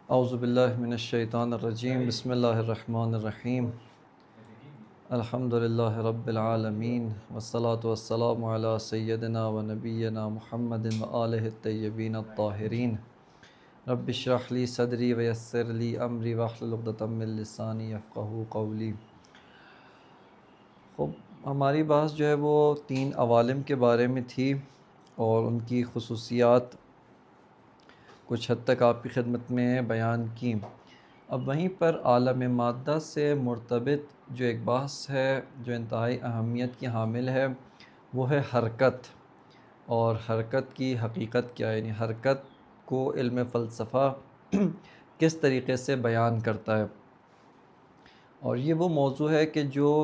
اعوذ باللہ من الشیطان الرجیم، بسم اللہ الرحمن الرحیم، الحمد للہ رب العالمین، والصلاة والسلام علی سیدنا و نبینا محمد و آلہ الطیبین الطاہرین۔ رب اشرح لی صدری ویسر لی امری واحلل عقدۃ من لسانی یفقہوا قولی۔ ہماری بحث جو ہے وہ 3 عوالم کے بارے میں تھی اور ان کی خصوصیات کچھ حد تک آپ کی خدمت میں بیان کی۔ اب وہیں پر عالم مادہ سے مرتبط جو ایک بحث ہے جو انتہائی اہمیت کی حامل ہے وہ ہے حرکت، اور حرکت کی حقیقت کیا ہے، یعنی حرکت کو علم فلسفہ کس طریقے سے بیان کرتا ہے۔ اور یہ وہ موضوع ہے کہ جو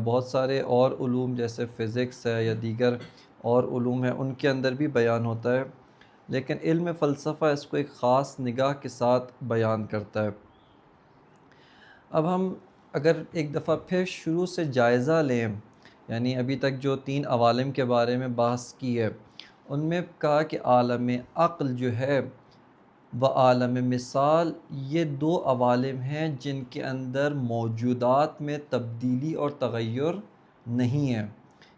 بہت سارے اور علوم جیسے فزکس ہے یا دیگر اور علوم ہیں ان کے اندر بھی بیان ہوتا ہے، لیکن علم فلسفہ اس کو ایک خاص نگاہ کے ساتھ بیان کرتا ہے۔ اب ہم اگر ایک دفعہ پھر شروع سے جائزہ لیں، یعنی ابھی تک جو 3 عوالم کے بارے میں بحث کی ہے ان میں کہا کہ عالم عقل جو ہے و عالم مثال، یہ 2 عوالم ہیں جن کے اندر موجودات میں تبدیلی اور تغیر نہیں ہے،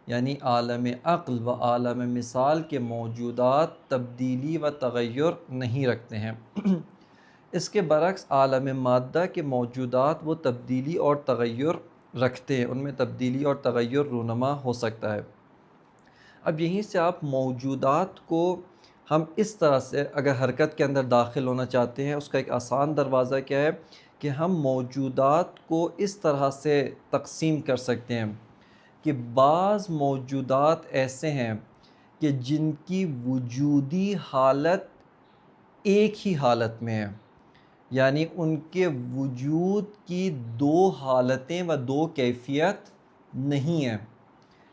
یعنی عالم عقل و عالم مثال کے موجودات تبدیلی و تغیر نہیں رکھتے ہیں۔ اس کے برعکس عالم مادہ کے موجودات وہ تبدیلی اور تغیر رکھتے ہیں، ان میں تبدیلی اور تغیر رونما ہو سکتا ہے۔ اب یہیں سے آپ موجودات کو ہم اس طرح سے اگر حرکت کے اندر داخل ہونا چاہتے ہیں، اس کا ایک آسان دروازہ کیا ہے کہ ہم موجودات کو اس طرح سے تقسیم کر سکتے ہیں کہ بعض موجودات ایسے ہیں کہ جن کی وجودی حالت ایک ہی حالت میں ہے، یعنی ان کے وجود کی 2 حالتیں و 2 کیفیت نہیں ہیں،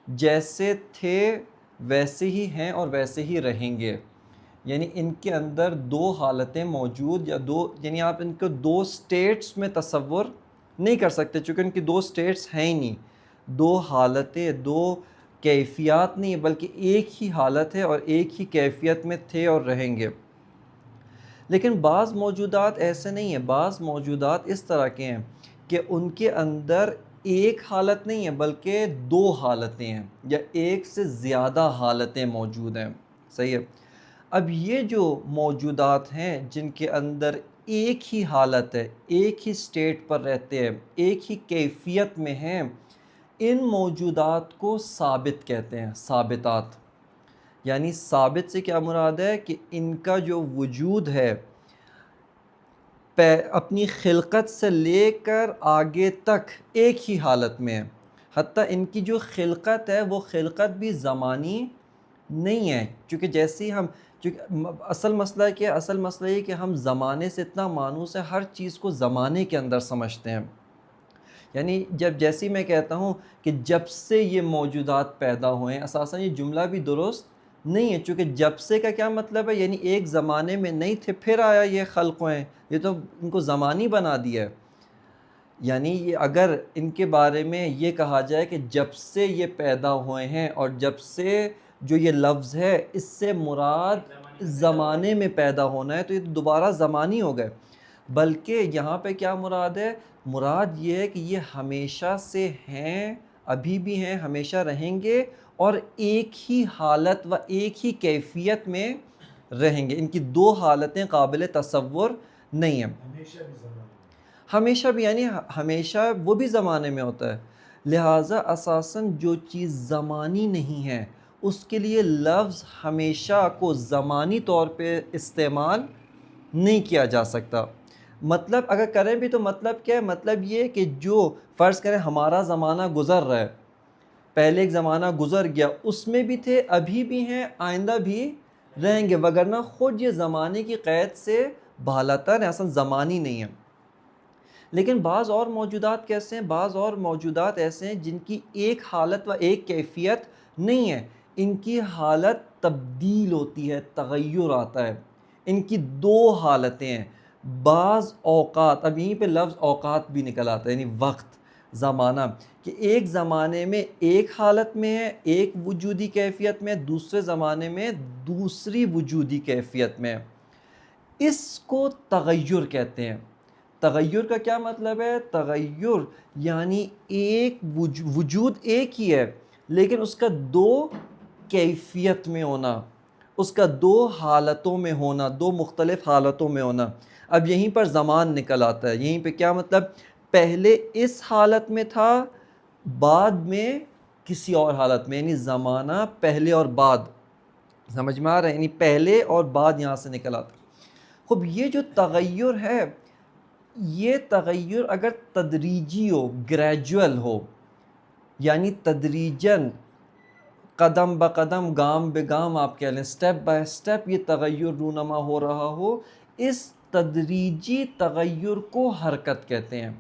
جیسے تھے ویسے ہی ہیں اور ویسے ہی رہیں گے، یعنی ان کے اندر 2 حالتیں موجود یا یعنی آپ ان کو 2 سٹیٹس میں تصور نہیں کر سکتے، چونکہ ان کی 2 سٹیٹس ہیں ہی نہیں، 2 حالتیں 2 کیفیات نہیں، بلکہ ایک ہی حالت ہے اور ایک ہی کیفیت میں تھے اور رہیں گے۔ لیکن بعض موجودات ایسے نہیں ہیں، بعض موجودات اس طرح کے ہیں کہ ان کے اندر ایک حالت نہیں ہے بلکہ 2 حالتیں ہیں یا ایک سے زیادہ حالتیں موجود ہیں، صحیح ہے۔ اب یہ جو موجودات ہیں جن کے اندر ایک ہی حالت ہے، ایک ہی سٹیٹ پر رہتے ہیں، ایک ہی کیفیت میں ہیں، ان موجودات کو ثابت کہتے ہیں، ثابتات۔ یعنی ثابت سے کیا مراد ہے کہ ان کا جو وجود ہے اپنی خلقت سے لے کر آگے تک ایک ہی حالت میں ہے، حتیٰ ان کی جو خلقت ہے وہ خلقت بھی زمانی نہیں ہے، چونکہ جیسے ہی اصل مسئلہ کیا ہے، اصل مسئلہ یہ کہ ہم زمانے سے اتنا مانوس ہے، ہر چیز کو زمانے کے اندر سمجھتے ہیں۔ یعنی جیسے میں کہتا ہوں کہ جب سے یہ موجودات پیدا ہوئے ہیں، اساساً یہ جملہ بھی درست نہیں ہے، چونکہ جب سے کا کیا مطلب ہے، یعنی ایک زمانے میں نہیں تھے پھر آیا یہ خلق ہوئے ہیں، یہ تو ان کو زمانی بنا دیا ہے۔ یعنی یہ اگر ان کے بارے میں یہ کہا جائے کہ جب سے یہ پیدا ہوئے ہیں، اور جب سے جو یہ لفظ ہے اس سے مراد زمانے میں پیدا ہونا ہے، تو یہ دوبارہ زمانی ہو گئے، بلکہ یہاں پہ کیا مراد ہے، مراد یہ ہے کہ یہ ہمیشہ سے ہیں، ابھی بھی ہیں، ہمیشہ رہیں گے، اور ایک ہی حالت و ایک ہی کیفیت میں رہیں گے۔ ان کی 2 حالتیں قابل تصور نہیں ہیں۔ ہمیشہ بھی یعنی ہمیشہ وہ بھی زمانے میں ہوتا ہے، لہٰذا اساساً جو چیز زمانی نہیں ہے اس کے لیے لفظ ہمیشہ کو زمانی طور پہ استعمال نہیں کیا جا سکتا۔ مطلب اگر کریں بھی تو مطلب کیا ہے، مطلب یہ کہ جو فرض کریں ہمارا زمانہ گزر رہا ہے، پہلے ایک زمانہ گزر گیا، اس میں بھی تھے، ابھی بھی ہیں، آئندہ بھی رہیں گے، وگرنہ خود یہ زمانے کی قید سے بالاتر ہے، اصلا زمانی نہیں ہے۔ لیکن بعض اور موجودات کیسے ہیں، بعض اور موجودات ایسے ہیں جن کی ایک حالت و ایک کیفیت نہیں ہے، ان کی حالت تبدیل ہوتی ہے، تغیر آتا ہے، ان کی 2 حالتیں ہیں۔ بعض اوقات، اب یہیں پہ لفظ اوقات بھی نکل آتا ہے، یعنی وقت، زمانہ، کہ ایک زمانے میں ایک حالت میں ہے، ایک وجودی کیفیت میں، دوسرے زمانے میں دوسری وجودی کیفیت میں ہے۔ اس کو تغیر کہتے ہیں۔ تغیر کا کیا مطلب ہے؟ تغیر یعنی ایک وجود ایک ہی ہے لیکن اس کا دو کیفیت میں ہونا، اس کا دو حالتوں میں ہونا، دو مختلف حالتوں میں ہونا۔ اب یہیں پر زمان نکل آتا ہے، یہیں پہ کیا مطلب؟ پہلے اس حالت میں تھا، بعد میں کسی اور حالت میں، یعنی زمانہ پہلے اور بعد، سمجھ میں آ رہا ہے؟ یعنی پہلے اور بعد یہاں سے نکل آتا ہے۔ خب یہ جو تغیر ہے، یہ تغیر اگر تدریجی ہو، گریجول ہو، یعنی تدریجاً قدم بقدم گام بگام آپ کہہ لیں، سٹیپ بائی سٹیپ یہ تغیر رونما ہو رہا ہو، اس تدریجی تغیر کو حرکت کہتے ہیں۔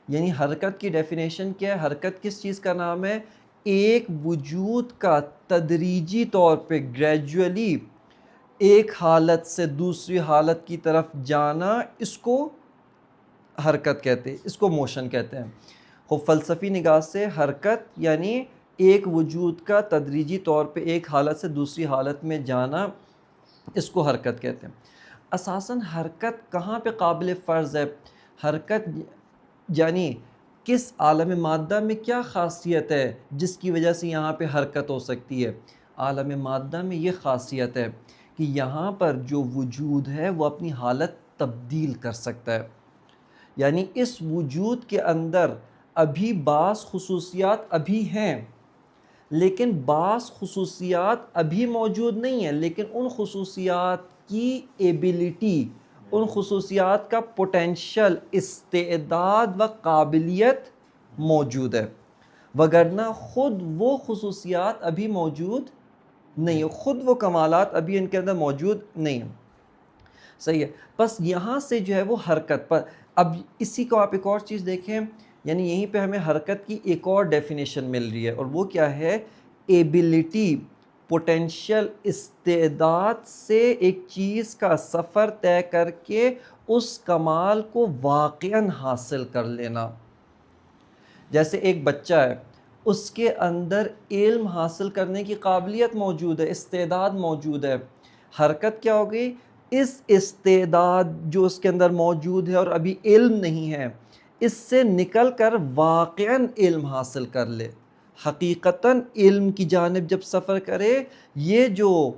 یعنی حرکت کی ڈیفینیشن کیا ہے؟ حرکت کس چیز کا نام ہے؟ ایک وجود کا تدریجی طور پہ گریجولی ایک حالت سے دوسری حالت کی طرف جانا، اس کو حرکت کہتے ہیں، اس کو موشن کہتے ہیں۔ خب فلسفی نگاہ سے حرکت یعنی ایک وجود کا تدریجی طور پہ ایک حالت سے دوسری حالت میں جانا، اس کو حرکت کہتے ہیں۔ اساساً حرکت کہاں پہ قابل فرض ہے؟ حرکت یعنی کس عالم مادہ میں کیا خاصیت ہے جس کی وجہ سے یہاں پہ حرکت ہو سکتی ہے؟ عالم مادہ میں یہ خاصیت ہے کہ یہاں پر جو وجود ہے وہ اپنی حالت تبدیل کر سکتا ہے۔ یعنی اس وجود کے اندر ابھی بعض خصوصیات ابھی ہیں، لیکن بعض خصوصیات ابھی موجود نہیں ہیں، لیکن ان خصوصیات کی ایبیلٹی، ان خصوصیات کا پوٹینشل، استعداد و قابلیت موجود ہے، وگرنہ خود وہ خصوصیات ابھی موجود نہیں، خود وہ کمالات ابھی ان کے اندر موجود نہیں ہیں۔ صحیح ہے؟ بس یہاں سے جو ہے وہ حرکت پر، اب اسی کو آپ ایک اور چیز دیکھیں، یعنی یہیں پہ ہمیں حرکت کی ایک اور ڈیفینیشن مل رہی ہے، اور وہ کیا ہے؟ ایبیلٹی، پوٹینشل، استعداد سے ایک چیز کا سفر طے کر کے اس کمال کو واقعاً حاصل کر لینا۔ جیسے ایک بچہ ہے، اس کے اندر علم حاصل کرنے کی قابلیت موجود ہے، استعداد موجود ہے۔ حرکت کیا ہوگی؟ اس استعداد جو اس کے اندر موجود ہے اور ابھی علم نہیں ہے، اس سے نکل کر واقعاً علم حاصل کر لے، حقیقتاً علم کی جانب جب سفر کرے۔ یہ جو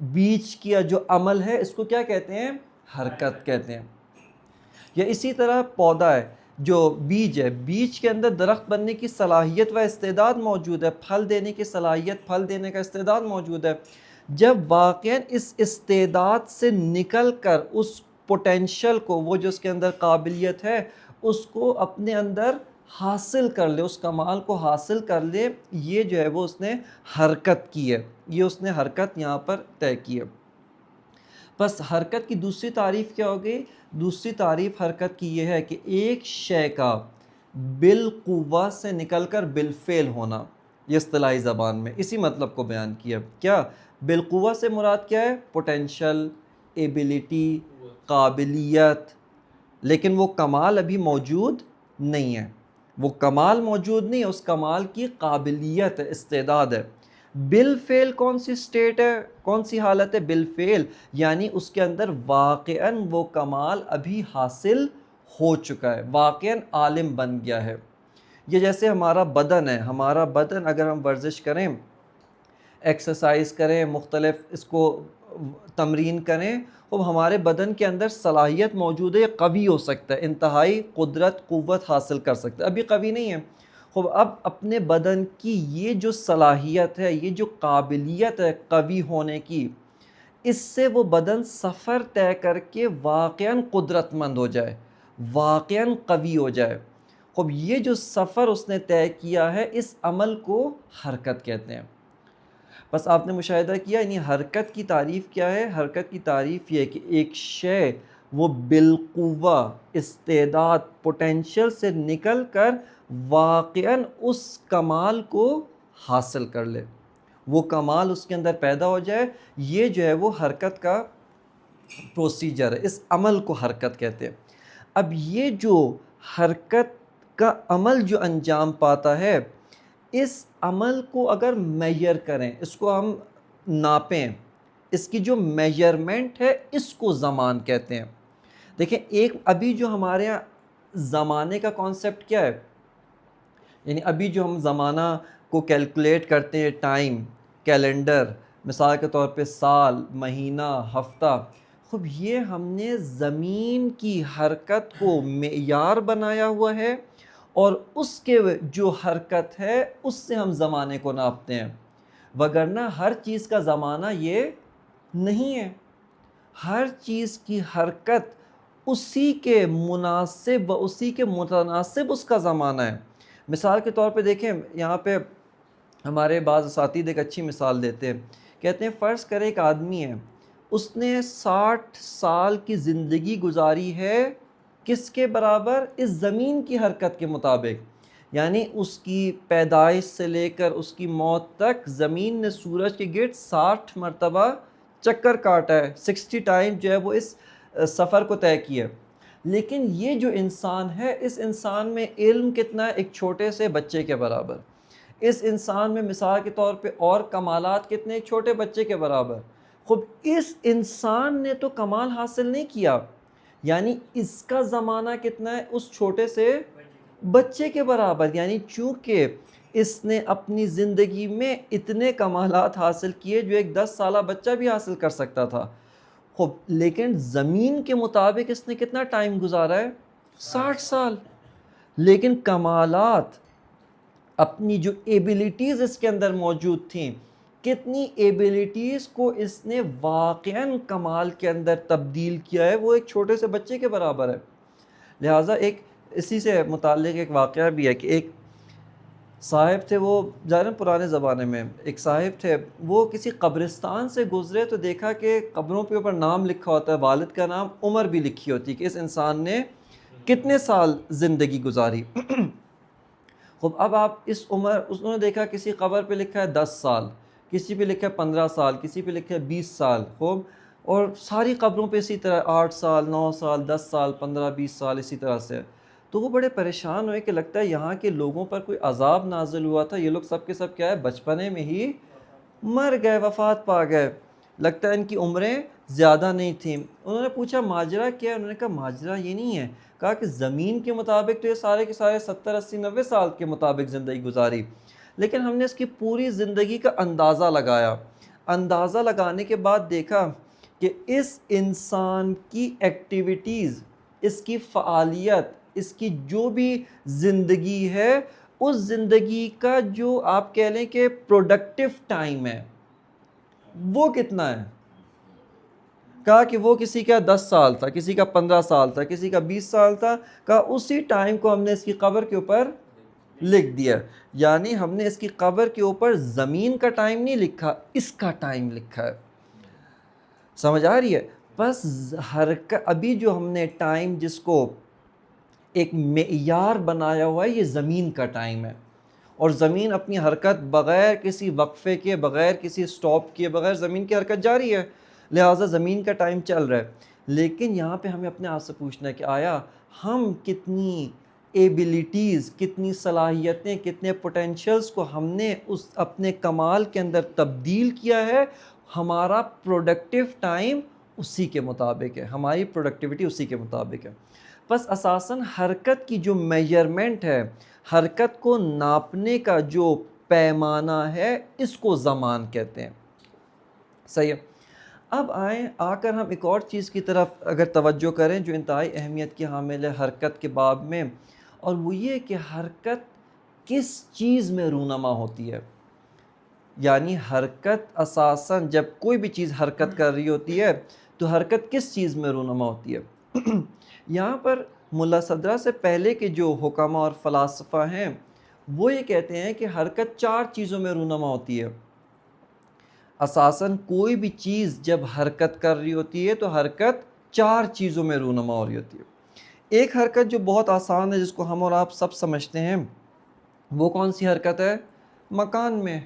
بیچ کیا جو عمل ہے، اس کو کیا کہتے ہیں؟ حرکت کہتے ہیں۔ یا اسی طرح پودا ہے، جو بیج ہے، بیج کے اندر درخت بننے کی صلاحیت و استعداد موجود ہے، پھل دینے کی صلاحیت، پھل دینے کا استعداد موجود ہے۔ جب واقعاً اس استعداد سے نکل کر اس پوٹینشل کو، وہ جو اس کے اندر قابلیت ہے، اس کو اپنے اندر حاصل کر لے، اس کمال کو حاصل کر لے، یہ جو ہے وہ اس نے حرکت کی ہے، یہ اس نے حرکت یہاں پر طے کی ہے۔ بس حرکت کی دوسری تعریف کیا ہوگی؟ دوسری تعریف حرکت کی یہ ہے کہ ایک شے کا بالقوہ سے نکل کر بالفعل ہونا، یہ اصطلاحی زبان میں اسی مطلب کو بیان کیا۔ کیا بالقوہ سے مراد کیا ہے؟ پوٹینشل، ایبیلٹی، قابلیت، لیکن وہ کمال ابھی موجود نہیں ہے، وہ کمال موجود نہیں ہے، اس کمال کی قابلیت ہے، استعداد ہے۔ بالفعل کون سی سٹیٹ ہے، کون سی حالت ہے؟ بالفعل یعنی اس کے اندر واقعاً وہ کمال ابھی حاصل ہو چکا ہے، واقعاً عالم بن گیا ہے۔ یہ جیسے ہمارا بدن ہے، ہمارا بدن اگر ہم ورزش کریں، ایکسرسائز کریں، مختلف اس کو تمرین کریں، اب ہمارے بدن کے اندر صلاحیت موجود ہے، یہ قوی ہو سکتا ہے، انتہائی قدرت، قوت حاصل کر سکتا ہے، ابھی قوی نہیں ہے۔ خب اب اپنے بدن کی یہ جو صلاحیت ہے، یہ جو قابلیت ہے قوی ہونے کی، اس سے وہ بدن سفر طے کر کے واقعاً قدرت مند ہو جائے، واقعاً قوی ہو جائے۔ خب یہ جو سفر اس نے طے کیا ہے، اس عمل کو حرکت کہتے ہیں۔ بس آپ نے مشاہدہ کیا، یعنی حرکت کی تعریف کیا ہے؟ حرکت کی تعریف یہ ہے کہ ایک شے وہ بالقوہ، استعداد، پوٹینشل سے نکل کر واقعاً اس کمال کو حاصل کر لے، وہ کمال اس کے اندر پیدا ہو جائے، یہ جو ہے وہ حرکت کا پروسیجر ہے، اس عمل کو حرکت کہتے ہیں۔ اب یہ جو حرکت کا عمل جو انجام پاتا ہے، اس عمل کو اگر میئر کریں، اس کو ہم ناپیں، اس کی جو میجرمنٹ ہے اس کو زمان کہتے ہیں۔ دیکھیں ایک ابھی جو ہمارے یہاں زمانے کا کانسیپٹ کیا ہے، یعنی ابھی جو ہم زمانہ کو کیلکولیٹ کرتے ہیں، ٹائم، کیلنڈر، مثال کے طور پہ سال، مہینہ، ہفتہ، خب یہ ہم نے زمین کی حرکت کو معیار بنایا ہوا ہے، اور اس کے جو حرکت ہے اس سے ہم زمانے کو ناپتے ہیں، وگرنہ ہر چیز کا زمانہ یہ نہیں ہے۔ ہر چیز کی حرکت اسی کے مناسب و اسی کے متناسب اس کا زمانہ ہے۔ مثال کے طور پہ دیکھیں یہاں پہ ہمارے بعض اساتذہ ایک اچھی مثال دیتے ہیں، کہتے ہیں فرض کریں ایک آدمی ہے، اس نے 60 سال کی زندگی گزاری ہے، کس کے برابر؟ اس زمین کی حرکت کے مطابق، یعنی اس کی پیدائش سے لے کر اس کی موت تک زمین نے سورج کے گرد 60 مرتبہ چکر کاٹا ہے، 60 ٹائم جو ہے وہ اس سفر کو طے کیا ہے۔ لیکن یہ جو انسان ہے، اس انسان میں علم کتنا ہے؟ ایک چھوٹے سے بچے کے برابر۔ اس انسان میں مثال کے طور پہ اور کمالات کتنے؟ ایک چھوٹے بچے کے برابر۔ خب اس انسان نے تو کمال حاصل نہیں کیا، یعنی اس کا زمانہ کتنا ہے؟ اس چھوٹے سے بچے کے برابر، یعنی چونکہ اس نے اپنی زندگی میں اتنے کمالات حاصل کیے جو ایک 10 سالہ بچہ بھی حاصل کر سکتا تھا۔ خب لیکن زمین کے مطابق اس نے کتنا ٹائم گزارا ہے؟ 60 سال۔ لیکن کمالات، اپنی جو ایبیلیٹیز اس کے اندر موجود تھیں، کتنی ایبیلیٹیز کو اس نے واقعاً کمال کے اندر تبدیل کیا ہے، وہ ایک چھوٹے سے بچے کے برابر ہے۔ لہٰذا ایک اسی سے متعلق ایک واقعہ بھی ہے کہ ایک صاحب تھے، وہ ظاہراً پرانے زمانے میں ایک صاحب تھے، وہ کسی قبرستان سے گزرے تو دیکھا کہ قبروں پہ اوپر نام لکھا ہوتا ہے، والد کا نام، عمر بھی لکھی ہوتی ہے کہ اس انسان نے کتنے سال زندگی گزاری۔ خب اب آپ اس عمر، انہوں نے دیکھا کسی قبر پہ لکھا ہے 10 سال، کسی پہ لکھا ہے 15 سال، کسی پہ لکھا ہے 20 سال، خوب، اور ساری قبروں پہ اسی طرح 8 سال، 9 سال، 10 سال، 15، 20 سال اسی طرح سے۔ تو وہ بڑے پریشان ہوئے کہ لگتا ہے یہاں کے لوگوں پر کوئی عذاب نازل ہوا تھا، یہ لوگ سب کے سب کیا ہے، بچپنے میں ہی مر گئے، وفات پا گئے، لگتا ہے ان کی عمریں زیادہ نہیں تھیں۔ انہوں نے پوچھا ماجرا کیا ہے؟ انہوں نے کہا ماجرا یہ نہیں ہے، کہا کہ زمین کے مطابق تو یہ سارے کے سارے 70، 80، 90 سال کے مطابق زندگی گزاری، لیکن ہم نے اس کی پوری زندگی کا اندازہ لگایا، اندازہ لگانے کے بعد دیکھا کہ اس انسان کی ایکٹیویٹیز، اس کی فعالیت، اس کی جو بھی زندگی ہے، اس زندگی کا جو آپ کہہ لیں کہ پروڈکٹیو ٹائم ہے وہ کتنا ہے؟ کہا کہ وہ کسی کا 10 سال تھا، کسی کا 15 سال تھا، کسی کا 20 سال تھا، کہا اسی ٹائم کو ہم نے اس کی قبر کے اوپر لکھ دیا، یعنی ہم نے اس کی قبر کے اوپر زمین کا ٹائم نہیں لکھا، اس کا ٹائم لکھا ہے۔ سمجھ آ رہی ہے؟ بس ابھی جو ہم نے ٹائم جس کو ایک معیار بنایا ہوا ہے، یہ زمین کا ٹائم ہے، اور زمین اپنی حرکت بغیر کسی وقفے کے، بغیر کسی سٹاپ کے، بغیر زمین کی حرکت جاری ہے، لہٰذا زمین کا ٹائم چل رہا ہے۔ لیکن یہاں پہ ہمیں اپنے آپ سے پوچھنا ہے کہ آیا ہم کتنی ایبیلیٹیز، کتنی صلاحیتیں، کتنے پوٹینشلز کو ہم نے اس اپنے کمال کے اندر تبدیل کیا ہے؟ ہمارا پروڈکٹیو ٹائم اسی کے مطابق ہے، ہماری پروڈکٹیوٹی اسی کے مطابق ہے۔ بس اساساً حرکت کی جو میجرمنٹ ہے، حرکت کو ناپنے کا جو پیمانہ ہے، اس کو زمان کہتے ہیں۔ صحیح ہے؟ اب آ کر ہم ایک اور چیز کی طرف اگر توجہ کریں جو انتہائی اہمیت کی حامل ہے حرکت کے باب میں، اور وہ یہ کہ حرکت کس چیز میں رونما ہوتی ہے۔ یعنی حرکت اساساً جب کوئی بھی چیز حرکت کر رہی ہوتی ہے تو حرکت کس چیز میں رونما ہوتی ہے؟ یہاں پر ملا صدرہ سے پہلے کے جو حکماء اور فلاسفہ ہیں وہ یہ کہتے ہیں کہ حرکت 4 چیزوں میں رونما ہوتی ہے۔ اساساً کوئی بھی چیز جب حرکت کر رہی ہوتی ہے تو حرکت 4 چیزوں میں رونما ہو رہی ہوتی ہے۔ ایک حرکت جو بہت آسان ہے، جس کو ہم اور آپ سب سمجھتے ہیں، وہ کون سی حرکت ہے؟ مکان میں،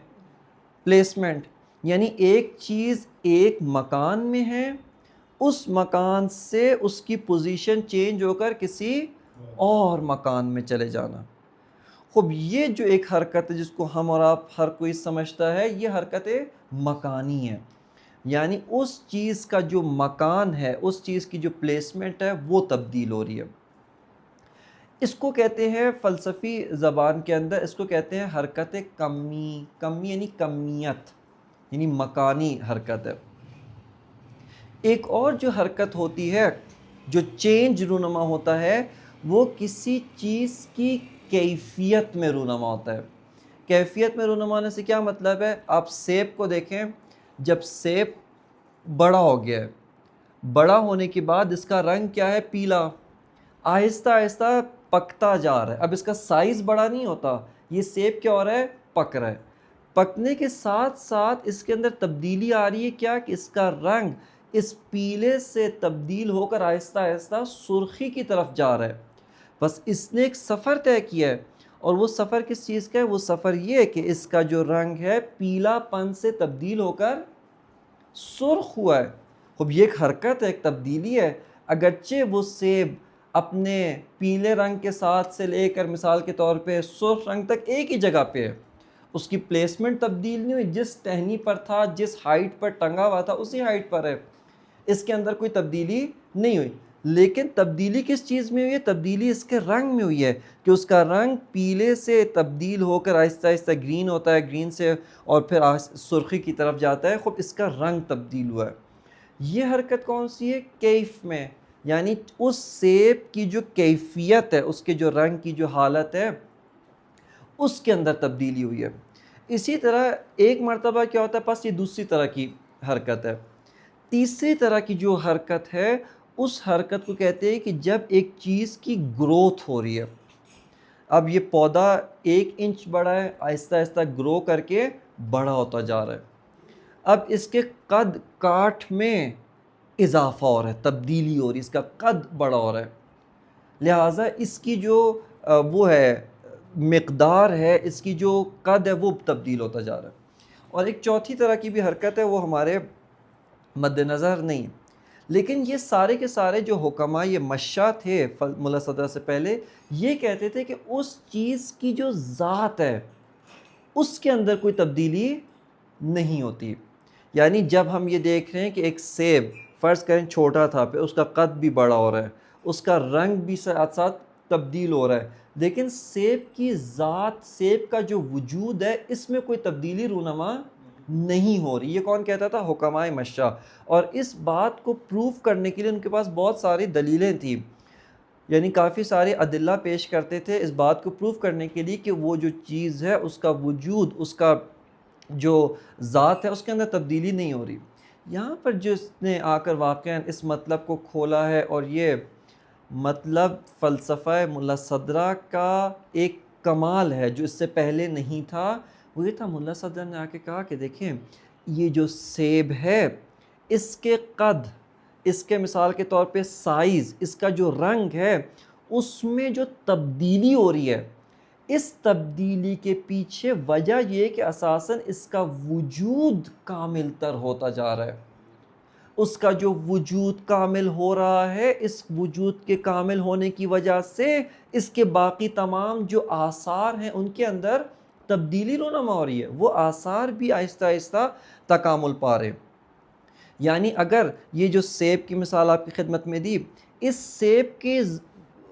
پلیسمنٹ، یعنی ایک چیز ایک مکان میں ہے، اس مکان سے اس کی پوزیشن چینج ہو کر کسی اور مکان میں چلے جانا۔ خب یہ جو ایک حرکت ہے جس کو ہم اور آپ ہر کوئی سمجھتا ہے، یہ حرکت مکانی ہے۔ یعنی اس چیز کا جو مکان ہے، اس چیز کی جو پلیسمنٹ ہے وہ تبدیل ہو رہی ہے۔ اس کو کہتے ہیں فلسفی زبان کے اندر، اس کو کہتے ہیں حرکت کمی۔ کمی یعنی کمیت، یعنی مکانی حرکت ہے۔ ایک اور جو حرکت ہوتی ہے، جو چینج رونما ہوتا ہے، وہ کسی چیز کی کیفیت میں رونما ہوتا ہے۔ کیفیت میں رونما ہونے سے کیا مطلب ہے؟ آپ سیب کو دیکھیں، جب سیب بڑا ہو گیا ہے، بڑا ہونے کے بعد اس کا رنگ کیا ہے؟ پیلا، آہستہ آہستہ پکتا جا رہا ہے۔ اب اس کا سائز بڑا نہیں ہوتا، یہ سیب کیا ہو رہا ہے؟ پک رہا ہے۔ پکنے کے ساتھ ساتھ اس کے اندر تبدیلی آ رہی ہے، کیا کہ اس کا رنگ اس پیلے سے تبدیل ہو کر آہستہ آہستہ سرخی کی طرف جا رہا ہے۔ بس اس نے ایک سفر طے کیا ہے، اور وہ سفر کس چیز کا ہے؟ وہ سفر یہ ہے کہ اس کا جو رنگ ہے پیلا پن سے تبدیل ہو کر سرخ ہوا ہے۔ خب یہ ایک حرکت ہے، ایک تبدیلی ہے۔ اگرچہ وہ سیب اپنے پیلے رنگ کے ساتھ سے لے کر مثال کے طور پہ سرخ رنگ تک ایک ہی جگہ پہ ہے، اس کی پلیسمنٹ تبدیل نہیں ہوئی، جس ٹہنی پر تھا، جس ہائٹ پر ٹنگا ہوا تھا اسی ہائٹ پر ہے، اس کے اندر کوئی تبدیلی نہیں ہوئی۔ لیکن تبدیلی کس چیز میں ہوئی ہے؟ تبدیلی اس کے رنگ میں ہوئی ہے، کہ اس کا رنگ پیلے سے تبدیل ہو کر آہستہ آہستہ گرین ہوتا ہے، گرین سے اور پھر سرخی کی طرف جاتا ہے۔ خب اس کا رنگ تبدیل ہوا ہے۔ یہ حرکت کون سی ہے؟ کیف میں، یعنی اس سیب کی جو کیفیت ہے، اس کے جو رنگ کی جو حالت ہے، اس کے اندر تبدیلی ہوئی ہے۔ اسی طرح ایک مرتبہ کیا ہوتا ہے؟ پس یہ دوسری طرح کی حرکت ہے۔ تیسری طرح کی جو حرکت ہے، اس حرکت کو کہتے ہیں کہ جب ایک چیز کی گروتھ ہو رہی ہے۔ اب یہ پودا 1 انچ بڑا ہے، آہستہ آہستہ گرو کر کے بڑا ہوتا جا رہا ہے۔ اب اس کے قد کاٹ میں اضافہ ہو رہا ہے، تبدیلی ہو رہی ہے، اس کا قد بڑا ہو رہا ہے، لہٰذا اس کی جو وہ ہے مقدار ہے، اس کی جو قد ہے وہ تبدیل ہوتا جا رہا ہے۔ اور ایک چوتھی طرح کی بھی حرکت ہے، وہ ہمارے مد نظر نہیں، لیکن یہ سارے کے سارے جو حکماء یہ مشاء تھے ملا صدرہ سے پہلے، یہ کہتے تھے کہ اس چیز کی جو ذات ہے اس کے اندر کوئی تبدیلی نہیں ہوتی۔ یعنی جب ہم یہ دیکھ رہے ہیں کہ ایک سیب فرض کریں چھوٹا تھا، پھر اس کا قد بھی بڑا ہو رہا ہے، اس کا رنگ بھی ساتھ ساتھ تبدیل ہو رہا ہے، لیکن سیب کی ذات، سیب کا جو وجود ہے، اس میں کوئی تبدیلی رونما نہیں ہو رہی۔ یہ کون کہتا تھا؟ حکماء مشاء۔ اور اس بات کو پروف کرنے کے لیے ان کے پاس بہت ساری دلیلیں تھیں، یعنی کافی سارے ادلہ پیش کرتے تھے اس بات کو پروف کرنے کے لیے کہ وہ جو چیز ہے، اس کا وجود، اس کا جو ذات ہے، اس کے اندر تبدیلی نہیں ہو رہی۔ یہاں پر جو اس نے آ کر واقعاً اس مطلب کو کھولا ہے، اور یہ مطلب فلسفہ ملا صدرہ کا ایک کمال ہے جو اس سے پہلے نہیں تھا، وہ یہ تھا ملا صدرہ نے آ کے کہا کہ دیکھیں یہ جو سیب ہے، اس کے قد، اس کے مثال کے طور پہ سائز، اس کا جو رنگ ہے، اس میں جو تبدیلی ہو رہی ہے، اس تبدیلی کے پیچھے وجہ یہ ہے کہ اساساً اس کا وجود کامل تر ہوتا جا رہا ہے۔ اس کا جو وجود کامل ہو رہا ہے، اس وجود کے کامل ہونے کی وجہ سے اس کے باقی تمام جو آثار ہیں ان کے اندر تبدیلی رونما ہو رہی ہے، وہ آثار بھی آہستہ آہستہ تکامل پا رہے۔ یعنی اگر یہ جو سیب کی مثال آپ کی خدمت میں دی، اس سیب کے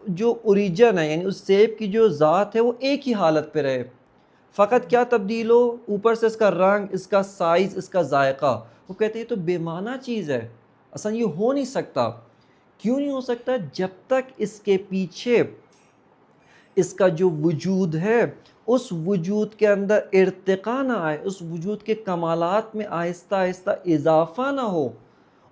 جو اوریجن ہے، یعنی اس سیب کی جو ذات ہے، وہ ایک ہی حالت پہ رہے، فقط کیا تبدیل ہو؟ اوپر سے اس کا رنگ، اس کا سائز، اس کا ذائقہ۔ وہ کہتے ہیں یہ تو بے معنی چیز ہے، اصلا یہ ہو نہیں سکتا۔ کیوں نہیں ہو سکتا؟ جب تک اس کے پیچھے اس کا جو وجود ہے، اس وجود کے اندر ارتقاء نہ آئے، اس وجود کے کمالات میں آہستہ آہستہ اضافہ نہ ہو،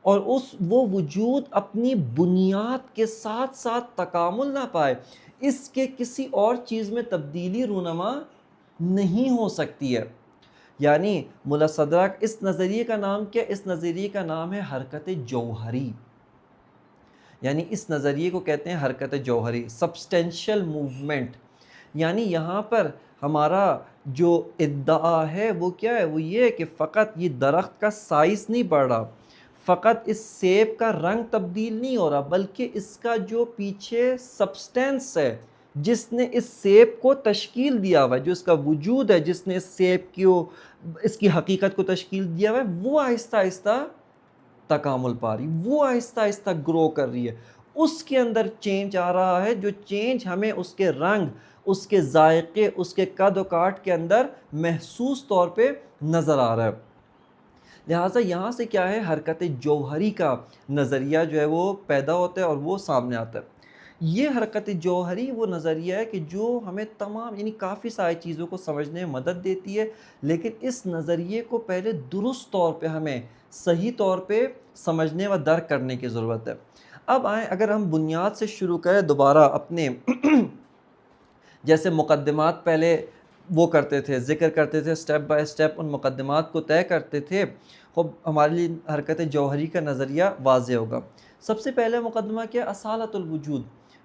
اور وہ وجود اپنی بنیاد کے ساتھ ساتھ تکامل نہ پائے، اس کے کسی اور چیز میں تبدیلی رونما نہیں ہو سکتی ہے۔ یعنی ملا صدرہ اس نظریے کا نام کیا؟ اس نظریے کا نام ہے حرکت جوہری۔ یعنی اس نظریے کو کہتے ہیں حرکت جوہری، سبسٹینشل موومنٹ۔ یعنی یہاں پر ہمارا جو ادعا ہے وہ کیا ہے؟ وہ یہ ہے کہ فقط یہ درخت کا سائز نہیں بڑھ رہا، فقط اس سیب کا رنگ تبدیل نہیں ہو رہا، بلکہ اس کا جو پیچھے سبسٹینس ہے، جس نے اس سیب کو تشکیل دیا ہوا ہے، جو اس کا وجود ہے، جس نے اس سیب کو، اس کی حقیقت کو تشکیل دیا ہوا ہے، وہ آہستہ آہستہ تکامل پا رہی، وہ آہستہ آہستہ گرو کر رہی ہے، اس کے اندر چینج آ رہا ہے، جو چینج ہمیں اس کے رنگ، اس کے ذائقے، اس کے قد و کاٹ کے اندر محسوس طور پہ نظر آ رہا ہے۔ لہٰذا یہاں سے کیا ہے، حرکت جوہری کا نظریہ جو ہے وہ پیدا ہوتا ہے اور وہ سامنے آتا ہے۔ یہ حرکت جوہری وہ نظریہ ہے کہ جو ہمیں تمام یعنی کافی ساری چیزوں کو سمجھنے میں مدد دیتی ہے، لیکن اس نظریے کو پہلے درست طور پہ ہمیں صحیح طور پہ سمجھنے و درک کرنے کی ضرورت ہے۔ اب آئیں، اگر ہم بنیاد سے شروع کریں دوبارہ اپنے جیسے مقدمات پہلے وہ کرتے تھے، ذکر کرتے تھے، سٹیپ بائی سٹیپ ان مقدمات کو طے کرتے تھے، خب ہمارے لیے حرکت جوہری کا نظریہ واضح ہوگا۔ سب سے پہلے مقدمہ کیا، اصالت الوجود۔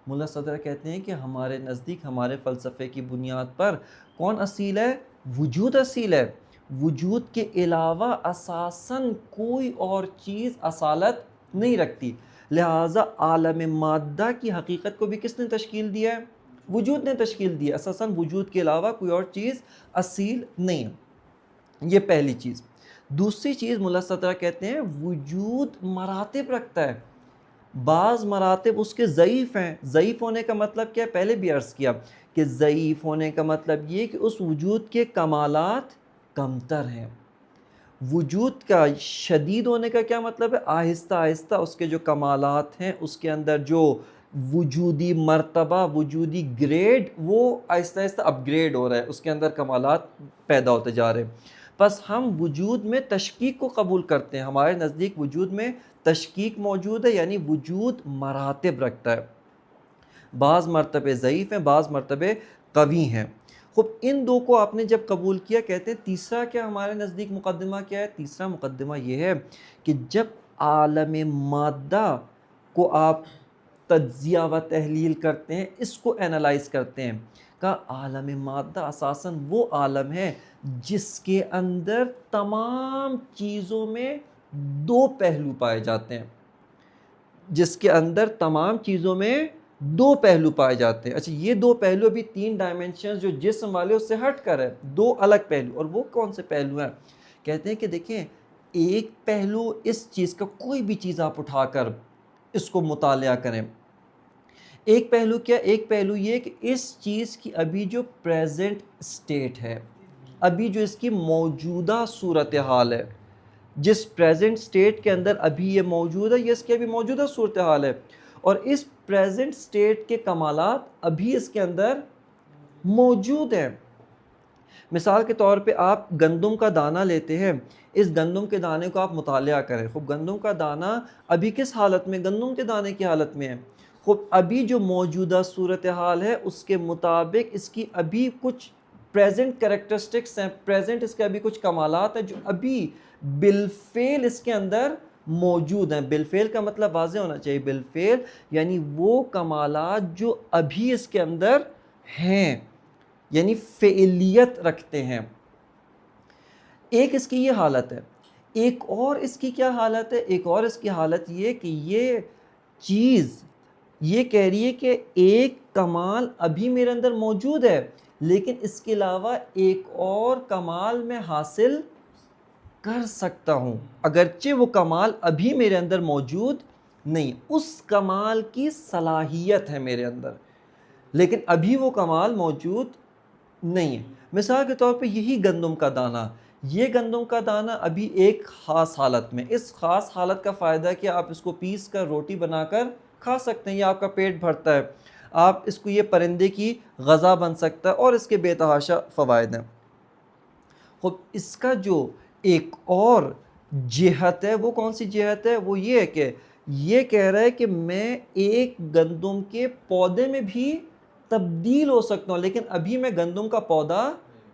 ملا صدر کہتے ہیں کہ ہمارے نزدیک، ہمارے فلسفے کی بنیاد پر کون اصیل ہے؟ وجود اصیل ہے۔ وجود کے علاوہ اساساً کوئی اور چیز اصالت نہیں رکھتی، لہٰذا عالم مادہ کی حقیقت کو بھی کس نے تشکیل دیا ہے؟ وجود نے تشکیل دیا۔ اساساً وجود کے علاوہ کوئی اور چیز اصیل نہیں ہے، یہ پہلی چیز۔ دوسری چیز ملا صدر کہتے ہیں وجود مراتب رکھتا ہے، بعض مراتب اس کے ضعیف ہیں۔ ضعیف ہونے کا مطلب کیا ہے؟ پہلے بھی عرض کیا کہ ضعیف ہونے کا مطلب یہ کہ اس وجود کے کمالات کمتر ہیں۔ وجود کا شدید ہونے کا کیا مطلب ہے؟ آہستہ آہستہ اس کے جو کمالات ہیں، اس کے اندر جو وجودی مرتبہ، وجودی گریڈ، وہ آہستہ آہستہ اپ گریڈ ہو رہا ہے، اس کے اندر کمالات پیدا ہوتے جا رہے ہیں۔ بس ہم وجود میں تشکیک کو قبول کرتے ہیں، ہمارے نزدیک وجود میں تشکیک موجود ہے، یعنی وجود مراتب رکھتا ہے، بعض مرتبے ضعیف ہیں، بعض مرتبے قوی ہیں۔ خب ان دو کو آپ نے جب قبول کیا، کہتے ہیں تیسرا کیا ہمارے نزدیک مقدمہ کیا ہے؟ تیسرا مقدمہ یہ ہے کہ جب عالم مادہ کو آپ تجزیہ و تحلیل کرتے ہیں، اس کو اینالائز کرتے ہیں، کہ عالم مادہ اساساً وہ عالم ہے جس کے اندر تمام چیزوں میں دو پہلو پائے جاتے ہیں، جس کے اندر تمام چیزوں میں دو پہلو پائے جاتے ہیں۔ اچھا، یہ دو پہلو بھی تین ڈائمنشنز جو جسم والے اس سے ہٹ کر ہے، دو الگ پہلو، اور وہ کون سے پہلو ہیں؟ کہتے ہیں کہ دیکھیں، ایک پہلو اس چیز کا، کوئی بھی چیز آپ اٹھا کر اس کو مطالعہ کریں، ایک پہلو کیا؟ ایک پہلو یہ کہ اس چیز کی ابھی جو پریزنٹ سٹیٹ ہے، ابھی جو اس کی موجودہ صورتحال ہے، جس پریزنٹ سٹیٹ کے اندر ابھی یہ موجود ہے، یہ اس کی ابھی موجودہ صورتحال ہے، اور اس پریزنٹ سٹیٹ کے کمالات ابھی اس کے اندر موجود ہیں۔ مثال کے طور پہ آپ گندم کا دانہ لیتے ہیں، اس گندم کے دانے کو آپ مطالعہ کریں، خب گندم کا دانہ ابھی کس حالت میں؟ گندم کے دانے کی حالت میں ہے۔ خب ابھی جو موجودہ صورتحال ہے، اس کے مطابق اس کی ابھی کچھ پریزنٹ کریکٹرسٹکس ہیں، پریزنٹ اس کے ابھی کچھ کمالات ہیں جو ابھی بالفعل اس کے اندر موجود ہیں۔ بالفعل کا مطلب واضح ہونا چاہیے، بالفعل یعنی وہ کمالات جو ابھی اس کے اندر ہیں، یعنی فعلیت رکھتے ہیں۔ ایک اس کی یہ حالت ہے، ایک اور اس کی کیا حالت ہے؟ ایک اور اس کی حالت یہ کہ یہ چیز یہ کہہ رہی ہے کہ ایک کمال ابھی میرے اندر موجود ہے، لیکن اس کے علاوہ ایک اور کمال میں حاصل کر سکتا ہوں، اگرچہ وہ کمال ابھی میرے اندر موجود نہیں، اس کمال کی صلاحیت ہے میرے اندر، لیکن ابھی وہ کمال موجود نہیں ہے۔ مثال کے طور پہ یہی گندم کا دانہ، یہ گندم کا دانہ ابھی ایک خاص حالت میں، اس خاص حالت کا فائدہ ہے کہ آپ اس کو پیس کر روٹی بنا کر کھا سکتے ہیں، یہ آپ کا پیٹ بھرتا ہے، آپ اس کو، یہ پرندے کی غذا بن سکتا ہے، اور اس کے بے تحاشا فوائد ہیں۔ خب اس کا جو ایک اور جہت ہے، وہ کون سی جہت ہے؟ وہ یہ ہے کہ یہ کہہ رہا ہے کہ میں ایک گندم کے پودے میں بھی تبدیل ہو سکتا ہوں، لیکن ابھی میں گندم کا پودا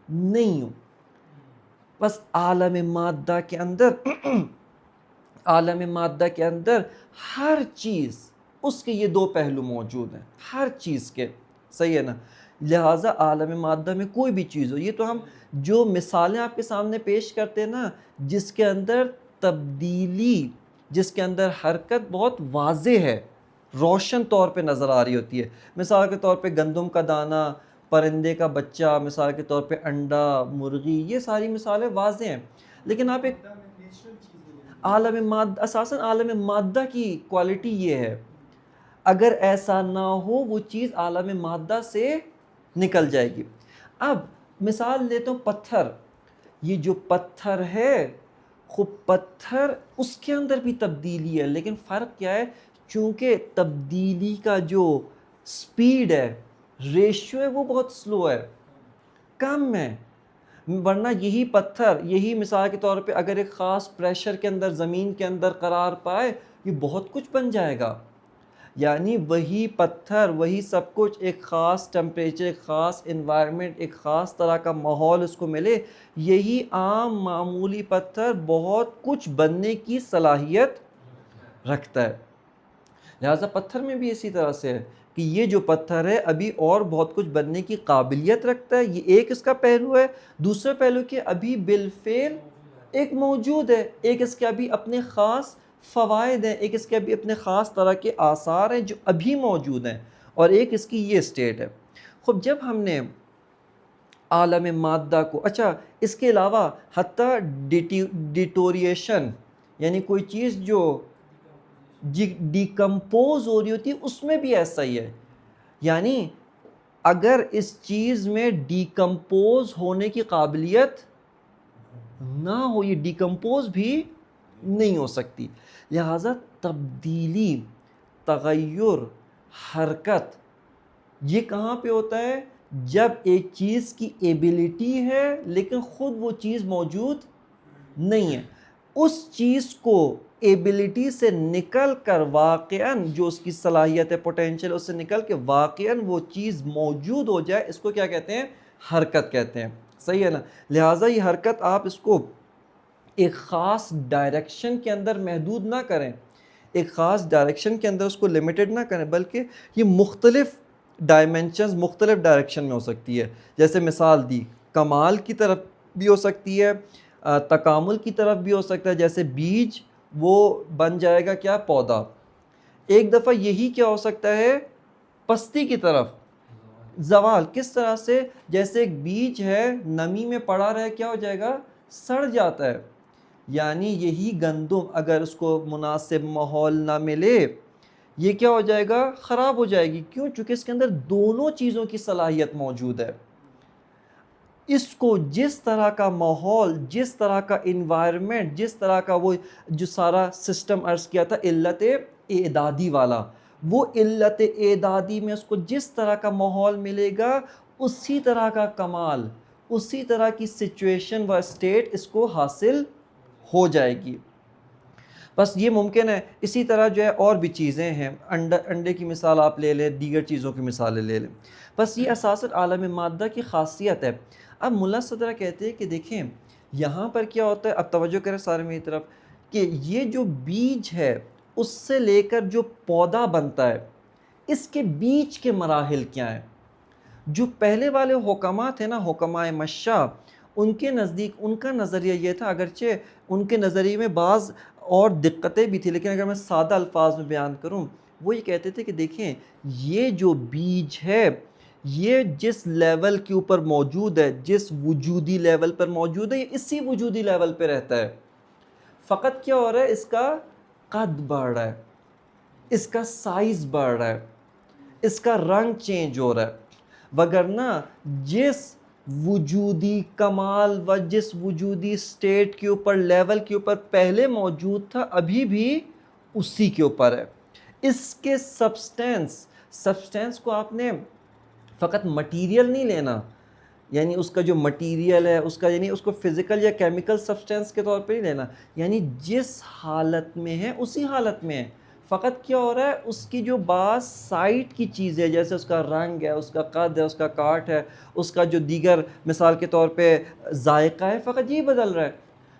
نہیں ہوں۔ بس عالم مادہ کے اندر عالم مادہ کے اندر ہر چیز، اس کے یہ دو پہلو موجود ہیں، ہر چیز کے، صحیح ہے نا؟ لہٰذا عالم مادہ میں کوئی بھی چیز ہو، یہ تو ہم جو مثالیں آپ کے سامنے پیش کرتے ہیں نا، جس کے اندر تبدیلی، جس کے اندر حرکت بہت واضح ہے، روشن طور پہ نظر آ رہی ہوتی ہے. مثال کے طور پہ گندم کا دانہ، پرندے کا بچہ، مثال کے طور پہ انڈا، مرغی، یہ ساری مثالیں واضح ہیں. لیکن آپ ایک عالم مادہ، اساساً عالم مادہ کی کوالٹی یہ ہے، اگر ایسا نہ ہو وہ چیز عالم مادہ سے نکل جائے گی. اب مثال لیتا ہوں پتھر. یہ جو پتھر ہے، خوب پتھر اس کے اندر بھی تبدیلی ہے، لیکن فرق کیا ہے؟ چونکہ تبدیلی کا جو سپیڈ ہے، ریشیو ہے، وہ بہت سلو ہے، کم ہے. ورنہ یہی پتھر، یہی مثال کے طور پہ اگر ایک خاص پریشر کے اندر زمین کے اندر قرار پائے، یہ بہت کچھ بن جائے گا. یعنی وہی پتھر، وہی سب کچھ، ایک خاص ٹمپریچر، ایک خاص انوائرمنٹ، ایک خاص طرح کا ماحول اس کو ملے، یہی عام معمولی پتھر بہت کچھ بننے کی صلاحیت رکھتا ہے. لہٰذا پتھر میں بھی اسی طرح سے ہے کہ یہ جو پتھر ہے ابھی اور بہت کچھ بننے کی قابلیت رکھتا ہے. یہ ایک اس کا پہلو ہے. دوسرا پہلو کہ ابھی بالفعل ایک موجود ہے، ایک اس کے ابھی اپنے خاص فوائد ہیں، ایک اس کے ابھی اپنے خاص طرح کے آثار ہیں جو ابھی موجود ہیں، اور ایک اس کی یہ اسٹیٹ ہے. خب جب ہم نے عالم مادہ کو، اچھا اس کے علاوہ حتیٰ ڈیٹوریشن، یعنی کوئی چیز جو ڈیکمپوز ہو رہی ہوتی ہے، اس میں بھی ایسا ہی ہے. یعنی اگر اس چیز میں ڈیکمپوز ہونے کی قابلیت نہ ہو، یہ ڈیکمپوز بھی نہیں ہو سکتی. لہٰذا تبدیلی، تغیر، حرکت، یہ کہاں پہ ہوتا ہے؟ جب ایک چیز کی ایبیلٹی ہے لیکن خود وہ چیز موجود نہیں ہے. اس چیز کو ایبیلٹی سے نکل کر واقعاً جو اس کی صلاحیت ہے، پوٹینشیل، اس سے نکل کے واقعاً وہ چیز موجود ہو جائے، اس کو کیا کہتے ہیں؟ حرکت کہتے ہیں. صحیح ہے نا؟ لہٰذا یہ حرکت آپ اس کو ایک خاص ڈائریکشن کے اندر محدود نہ کریں، ایک خاص ڈائریکشن کے اندر اس کو لمیٹڈ نہ کریں، بلکہ یہ مختلف ڈائمنشنز، مختلف ڈائریکشن میں ہو سکتی ہے. جیسے مثال دی، کمال کی طرف بھی ہو سکتی ہے، تکامل کی طرف بھی ہو سکتا ہے. جیسے بیج، وہ بن جائے گا کیا؟ پودا. ایک دفعہ یہی کیا ہو سکتا ہے؟ پستی کی طرف زوال. کس طرح سے؟ جیسے ایک بیج ہے، نمی میں پڑا رہے کیا ہو جائے گا؟ سڑ جاتا ہے. یعنی یہی گندم اگر اس کو مناسب ماحول نہ ملے، یہ کیا ہو جائے گا؟ خراب ہو جائے گی. کیوں؟ چونکہ اس کے اندر دونوں چیزوں کی صلاحیت موجود ہے. اس کو جس طرح کا ماحول، جس طرح کا انوائرمنٹ، جس طرح کا وہ جو سارا سسٹم عرض کیا تھا علت اعدادی والا، وہ علت اعدادی میں اس کو جس طرح کا ماحول ملے گا، اسی طرح کا کمال، اسی طرح کی سچویشن و اسٹیٹ اس کو حاصل ہو جائے گی. بس یہ ممکن ہے. اسی طرح جو ہے اور بھی چیزیں ہیں، انڈے کی مثال آپ لے لیں، دیگر چیزوں کی مثالیں لے لیں. بس یہ اساساً عالم مادہ کی خاصیت ہے. اب ملا صدرہ کہتے ہیں کہ دیکھیں یہاں پر کیا ہوتا ہے، اب توجہ کریں سارے میری طرف، کہ یہ جو بیج ہے اس سے لے کر جو پودا بنتا ہے، اس کے بیچ کے مراحل کیا ہیں؟ جو پہلے والے حکماء تھے نا، حکماء مشاء، ان کے نزدیک ان کا نظریہ یہ تھا، اگرچہ ان کے نظریے میں بعض اور دقتیں بھی تھی، لیکن اگر میں سادہ الفاظ میں بیان کروں، وہ یہ کہتے تھے کہ دیکھیں یہ جو بیج ہے، یہ جس لیول کے اوپر موجود ہے، جس وجودی لیول پر موجود ہے، یہ اسی وجودی لیول پہ رہتا ہے. فقط کیا ہو رہا ہے؟ اس کا قد بڑھ رہا ہے، اس کا سائز بڑھ رہا ہے، اس کا رنگ چینج ہو رہا ہے. وگرنہ جس وجودی کمال و جس وجودی سٹیٹ کے اوپر، لیول کے اوپر پہلے موجود تھا، ابھی بھی اسی کے اوپر ہے. اس کے سبسٹینس کو آپ نے فقط مٹیریل نہیں لینا، یعنی اس کا جو مٹیریل ہے اس کا، یعنی اس کو فزیکل یا کیمیکل سبسٹینس کے طور پہ نہیں لینا، یعنی جس حالت میں ہے اسی حالت میں ہے. فقط کیا ہو رہا ہے؟ اس کی جو بعض سائٹ کی چیزیں، جیسے اس کا رنگ ہے، اس کا قد ہے، اس کا کاٹ ہے، اس کا جو دیگر مثال کے طور پہ ذائقہ ہے، فقط یہ بدل رہا ہے.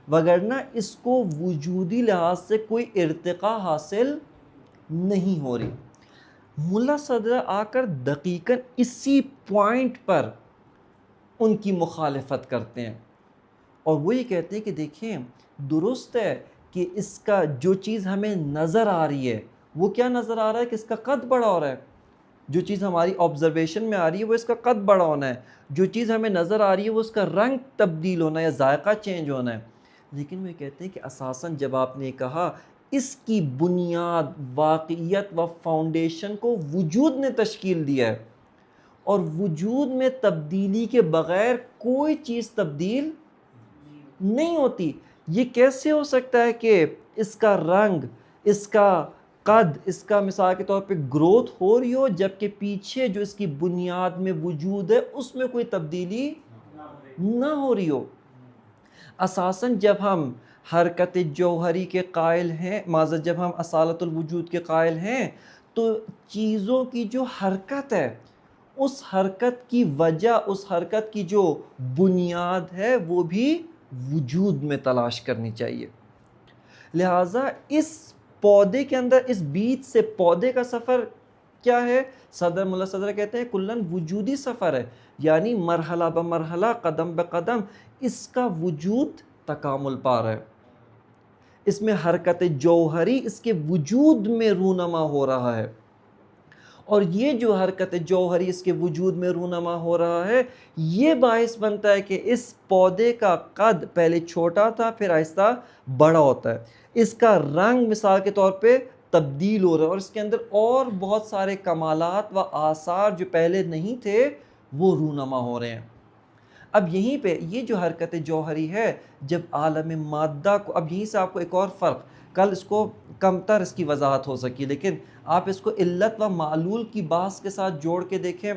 وگرنہ اس کو وجودی لحاظ سے کوئی ارتقاء حاصل نہیں ہو رہی. ملا صدرہ آ کر دقیقاً اسی پوائنٹ پر ان کی مخالفت کرتے ہیں، اور وہ یہ کہتے ہیں کہ دیکھیں درست ہے کہ اس کا جو چیز ہمیں نظر آ رہی ہے وہ کیا نظر آ رہا ہے کہ اس کا قد بڑا ہو رہا ہے. جو چیز ہماری آبزرویشن میں آ رہی ہے وہ اس کا قد بڑا ہونا ہے. جو چیز ہمیں نظر آ رہی ہے وہ اس کا رنگ تبدیل ہونا ہے یا ذائقہ چینج ہونا ہے. لیکن وہ کہتے ہیں کہ اساساً جب آپ نے کہا اس کی بنیاد واقعیت و فاؤنڈیشن کو وجود نے تشکیل دیا ہے, اور وجود میں تبدیلی کے بغیر کوئی چیز تبدیل نہیں ہوتی. یہ کیسے ہو سکتا ہے کہ اس کا رنگ, اس کا قد, اس کا مثال کے طور پہ گروتھ ہو رہی ہو, جبکہ پیچھے جو اس کی بنیاد میں وجود ہے اس میں کوئی تبدیلی نہ ہو رہی ہو؟ اساساً جب ہم حرکت جوہری کے قائل ہیں, معذرت جب ہم اصالت الوجود کے قائل ہیں, تو چیزوں کی جو حرکت ہے اس حرکت کی وجہ, اس حرکت کی جو بنیاد ہے وہ بھی وجود میں تلاش کرنی چاہیے. لہٰذا اس پودے کے اندر, اس بیج سے پودے کا سفر کیا ہے؟ صدر ملا صدر کہتے ہیں کلن وجودی سفر ہے, یعنی مرحلہ بمرحلہ قدم بقدم اس کا وجود تکامل پا رہا ہے. اس میں حرکت جوہری اس کے وجود میں رونما ہو رہا ہے, اور یہ جو حرکت جوہری اس کے وجود میں رونما ہو رہا ہے یہ باعث بنتا ہے کہ اس پودے کا قد پہلے چھوٹا تھا پھر آہستہ بڑا ہوتا ہے. اس کا رنگ مثال کے طور پہ تبدیل ہو رہا ہے, اور اس کے اندر اور بہت سارے کمالات و آثار جو پہلے نہیں تھے وہ رونما ہو رہے ہیں. اب یہیں پہ یہ جو حرکت جوہری ہے جب عالم مادہ کو, اب یہیں سے آپ کو ایک اور فرق, کل اس کو کم تر اس کی وضاحت ہو سکی, لیکن آپ اس کو علت و معلول کی بحث کے ساتھ جوڑ کے دیکھیں.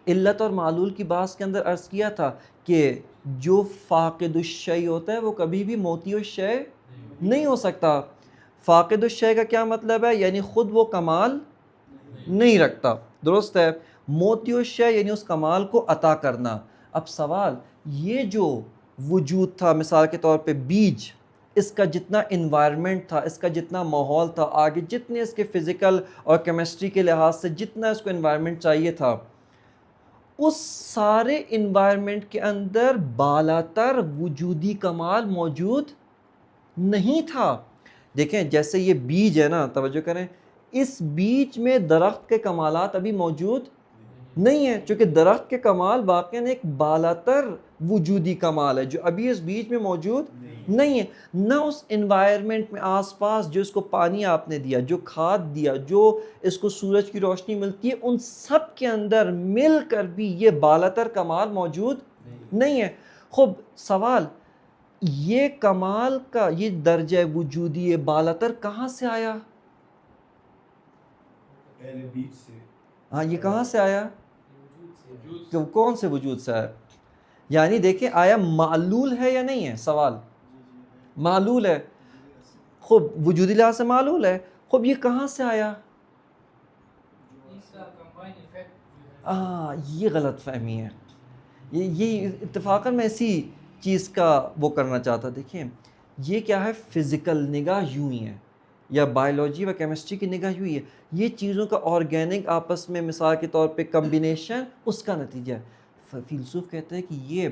علت اور معلول کی بحث کے اندر عرض کیا تھا کہ جو فاقد الشیء ہوتا ہے وہ کبھی بھی موتی الشیء نہیں ہو سکتا. فاقد الشیء کا کیا مطلب ہے؟ یعنی خود وہ کمال نہیں رکھتا, درست ہے. موتی الشیء یعنی اس کمال کو عطا کرنا. اب سوال, یہ جو وجود تھا مثال کے طور پہ بیج, اس کا جتنا انوائرمنٹ تھا, اس کا جتنا ماحول تھا, آگے جتنے اس کے فزیکل اور کیمسٹری کے لحاظ سے جتنا اس کو انوائرمنٹ چاہیے تھا, اس سارے انوائرمنٹ کے اندر بالاتر وجودی کمال موجود نہیں تھا. دیکھیں جیسے یہ بیج ہے نا, توجہ کریں, اس بیج میں درخت کے کمالات ابھی موجود نہیں ہیں, چونکہ درخت کے کمال واقعاً ایک بالاتر وجودی کمال ہے جو ابھی اس بیج میں موجود نہیں ہے. نہ اس انوائرمنٹ میں آس پاس جو اس کو پانی آپ نے دیا, جو کھاد دیا, جو اس کو سورج کی روشنی ملتی ہے, ان سب کے اندر مل کر بھی یہ بالاتر کمال موجود نہیں ہے. خوب سوال, یہ کمال کا یہ درجہ وجودی بالاتر کہاں سے آیا؟ ہاں, یہ کہاں سے آیا؟ کون سے وجود سے آیا؟ یعنی دیکھیں آیا معلول ہے یا نہیں ہے؟ سوال معلول ہے. خوب وجودی لحاظ سے معلول ہے. خوب یہ کہاں سے آیا؟ یہ غلط فہمی ہے. یہ اتفاقاً میں اسی چیز کا وہ کرنا چاہتا. دیکھیں یہ کیا ہے, فزیکل نگاہ یوں ہی ہے, یا بائیولوجی و کیمسٹری کی نگاہ یوں ہی ہے. یہ چیزوں کا آرگینک آپس میں مثال کے طور پہ کمبینیشن اس کا نتیجہ ہے. فلسوف کہتے ہیں کہ یہ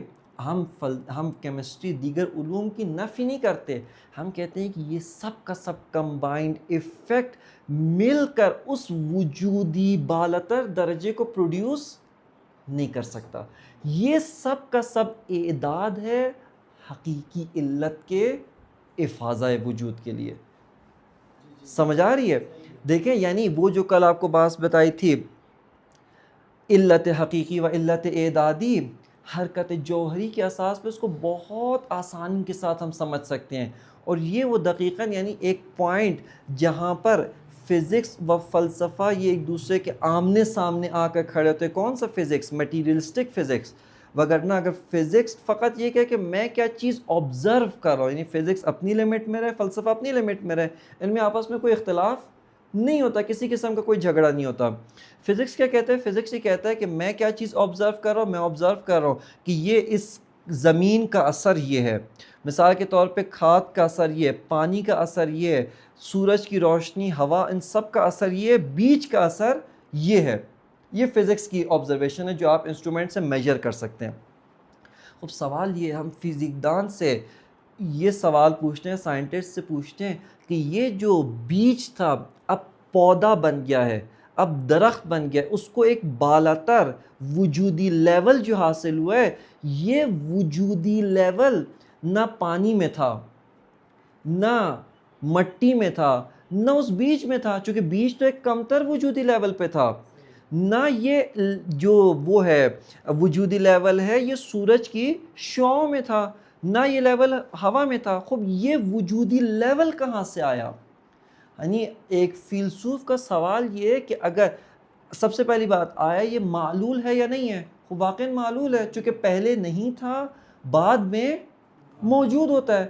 ہم کیمسٹری دیگر علوم کی نفی نہیں کرتے, ہم کہتے ہیں کہ یہ سب کا سب کمبائنڈ ایفیکٹ مل کر اس وجودی بالاتر درجے کو پروڈیوس نہیں کر سکتا. یہ سب کا سب اعداد ہے حقیقی علت کے افاضہ وجود کے لیے. سمجھ آ رہی ہے؟ دیکھیں یعنی وہ جو کل آپ کو بات بتائی تھی علت حقیقی و علت اعدادی, حرکت جوہری کے اساس پہ اس کو بہت آسانی کے ساتھ ہم سمجھ سکتے ہیں. اور یہ وہ دقیقاً یعنی ایک پوائنٹ جہاں پر فزکس و فلسفہ یہ ایک دوسرے کے آمنے سامنے آ کر کھڑے ہوتے ہیں. کون سا فزکس؟ Materialistic physics. وگرنہ اگر فزکس فقط یہ کہ میں کیا چیز آبزرو کر رہا ہوں, یعنی فزکس اپنی لمٹ میں رہے, فلسفہ اپنی لمٹ میں رہے, ان میں آپس میں کوئی اختلاف نہیں ہوتا, کسی قسم کا کوئی جھگڑا نہیں ہوتا. فزکس کیا کہتا ہے؟ فزکس یہ کہتا ہے کہ میں کیا چیز آبزرو کر رہا ہوں, میں آبزرو کر رہا ہوں کہ یہ اس زمین کا اثر یہ ہے, مثال کے طور پہ کھاد کا اثر یہ ہے, پانی کا اثر یہ ہے, سورج کی روشنی, ہوا, ان سب کا اثر یہ ہے, بیج کا اثر یہ ہے. یہ فزکس کی آبزرویشن ہے جو آپ انسٹرومنٹ سے میجر کر سکتے ہیں. اب سوال یہ, ہم فزیک دان سے یہ سوال پوچھتے ہیں سائنٹسٹ سے، پوچھتے ہیں کہ یہ جو بیج تھا اب پودا بن گیا ہے، اب درخت بن گیا ہے، اس کو ایک بالاتر وجودی لیول جو حاصل ہوا ہے، یہ وجودی لیول نہ پانی میں تھا، نہ مٹی میں تھا، نہ اس بیج میں تھا، چونکہ بیج تو ایک کمتر وجودی لیول پہ تھا، نہ یہ جو وہ ہے وجودی لیول ہے یہ سورج کی شعاؤں میں تھا، نہ یہ لیول ہوا میں تھا. خب یہ وجودی لیول کہاں سے آیا؟ یعنی ایک فیلسوف کا سوال یہ ہے کہ اگر سب سے پہلی بات آیا یہ معلول ہے یا نہیں ہے؟ وہ واقعاً معلول ہے، چونکہ پہلے نہیں تھا بعد میں موجود ہوتا ہے،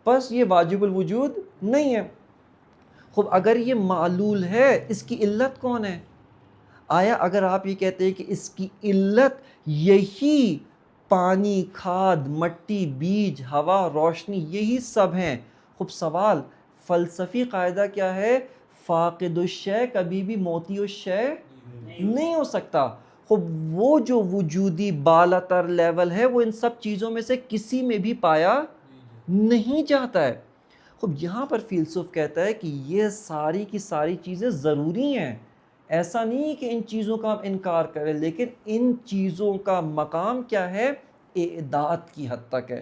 بس یہ واجب الوجود نہیں ہے. خب اگر یہ معلول ہے اس کی علت کون ہے؟ آیا اگر آپ یہ کہتے ہیں کہ اس کی علت یہی پانی، کھاد، مٹی، بیج، ہوا، روشنی یہی سب ہیں، خب سوال فلسفی قاعدہ کیا ہے؟ فاقد الشے کبھی بھی موتی الشے نہیں ہو سکتا. خب وہ جو وجودی بالاتر لیول ہے وہ ان سب چیزوں میں سے کسی میں بھی پایا نہیں جاتا ہے. خب یہاں پر فیلسوف کہتا ہے کہ یہ ساری کی ساری چیزیں ضروری ہیں، ایسا نہیں کہ ان چیزوں کا آپ انکار کریں، لیکن ان چیزوں کا مقام کیا ہے؟ اعداد کی حد تک ہے.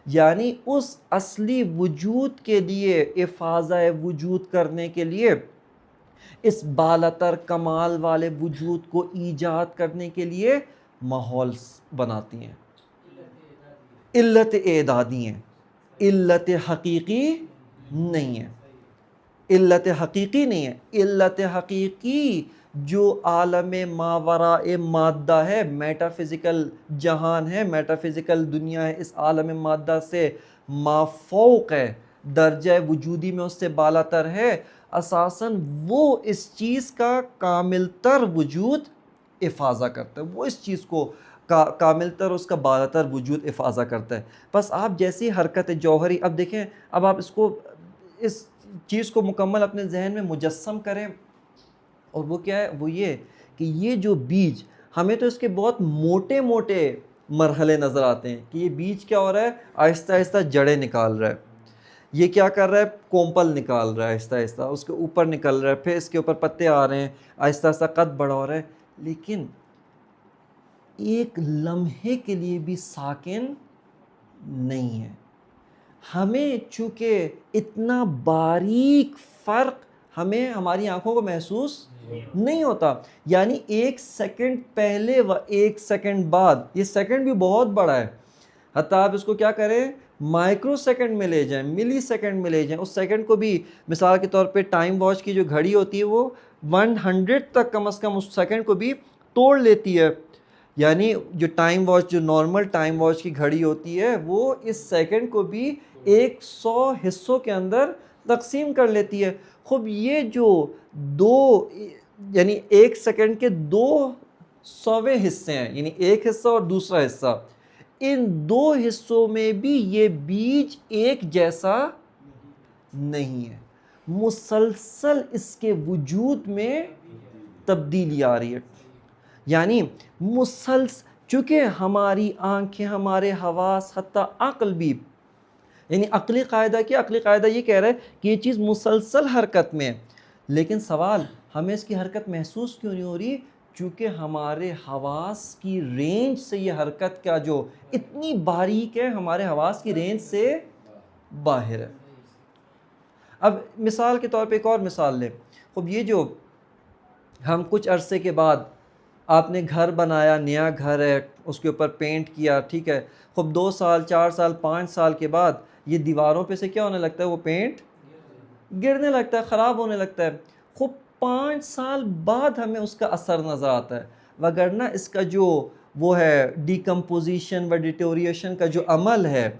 یعنی اس اصلی وجود کے لیے، افاضہ وجود کرنے کے لیے، اس بالاتر کمال والے وجود کو ایجاد کرنے کے لیے ماحول بناتی ہیں. علت اعدادی ہیں، علت حقیقی نہیں ہے، علت حقیقی نہیں ہے. علت حقیقی جو عالم ماوراء مادہ ہے، میٹا فزیکل جہان ہے، میٹا فزیکل دنیا ہے، اس عالم مادہ سے مافوق ہے، درجہ وجودی میں اس سے بالاتر ہے، اساساً وہ اس چیز کا کامل تر وجود افاضہ کرتا ہے، وہ اس چیز کو کامل تر اس کا بالاتر وجود افاضہ کرتا ہے. بس آپ جیسی حرکت جوہری، اب دیکھیں، اب آپ اس چیز کو مکمل اپنے ذہن میں مجسم کریں، اور وہ کیا ہے؟ وہ یہ کہ یہ جو بیج، ہمیں تو اس کے بہت موٹے موٹے مرحلے نظر آتے ہیں کہ یہ بیج کیا ہو رہا ہے؟ آہستہ آہستہ جڑیں نکال رہا ہے. یہ کیا کر رہا ہے؟ کومپل نکال رہا ہے، آہستہ آہستہ اس کے اوپر نکل رہا ہے، پھر اس کے اوپر پتے آ رہے ہیں، آہستہ آہستہ قد بڑا ہو رہا ہے. لیکن ایک لمحے کے لیے بھی ساکن نہیں ہے. ہمیں چونکہ اتنا باریک فرق ہمیں ہماری آنکھوں کو محسوس نہیں ہوتا. یعنی ایک سیکنڈ پہلے و ایک سیکنڈ بعد، یہ سیکنڈ بھی بہت بڑا ہے، حتیٰ آپ اس کو کیا کریں، مائکرو سیکنڈ میں لے جائیں، ملی سیکنڈ میں لے جائیں. اس سیکنڈ کو بھی مثال کے طور پہ ٹائم واچ کی جو گھڑی ہوتی ہے وہ 100 تک کم از کم اس سیکنڈ کو بھی توڑ لیتی ہے. یعنی جو ٹائم واچ، جو نارمل ٹائم واچ کی گھڑی ہوتی ہے، وہ اس سیکنڈ کو بھی 100 حصوں کے اندر تقسیم کر لیتی ہے. خب یہ جو یعنی ایک سیکنڈ کے 200 حصے ہیں، یعنی ایک حصہ اور دوسرا حصہ، ان دو حصوں میں بھی یہ بیج ایک جیسا نہیں ہے، مسلسل اس کے وجود میں تبدیلی آ رہی ہے. یعنی مسلسل، چونکہ ہماری آنکھیں، ہمارے حواس، حتیٰ عقل بھی، یعنی عقلی قاعدہ کیا؟ عقلی قاعدہ یہ کہہ رہا ہے کہ یہ چیز مسلسل حرکت میں ہے. لیکن سوال، ہمیں اس کی حرکت محسوس کیوں نہیں ہو رہی؟ چونکہ ہمارے حواس کی رینج سے یہ حرکت کا جو اتنی باریک ہے، ہمارے حواس کی رینج سے باہر ہے. اب مثال کے طور پہ ایک اور مثال لیں. خب یہ جو ہم کچھ عرصے کے بعد، آپ نے گھر بنایا، نیا گھر ہے، اس کے اوپر پینٹ کیا، ٹھیک ہے، خب 2 سال، 4 سال، 5 سال کے بعد یہ دیواروں پہ سے کیا ہونے لگتا ہے؟ وہ پینٹ گرنے لگتا ہے، خراب ہونے لگتا ہے. خب 5 سال بعد ہمیں اس کا اثر نظر آتا ہے، وگرنہ اس کا جو وہ ہے ڈیکمپوزیشن و ڈیٹوریشن کا جو عمل ہے،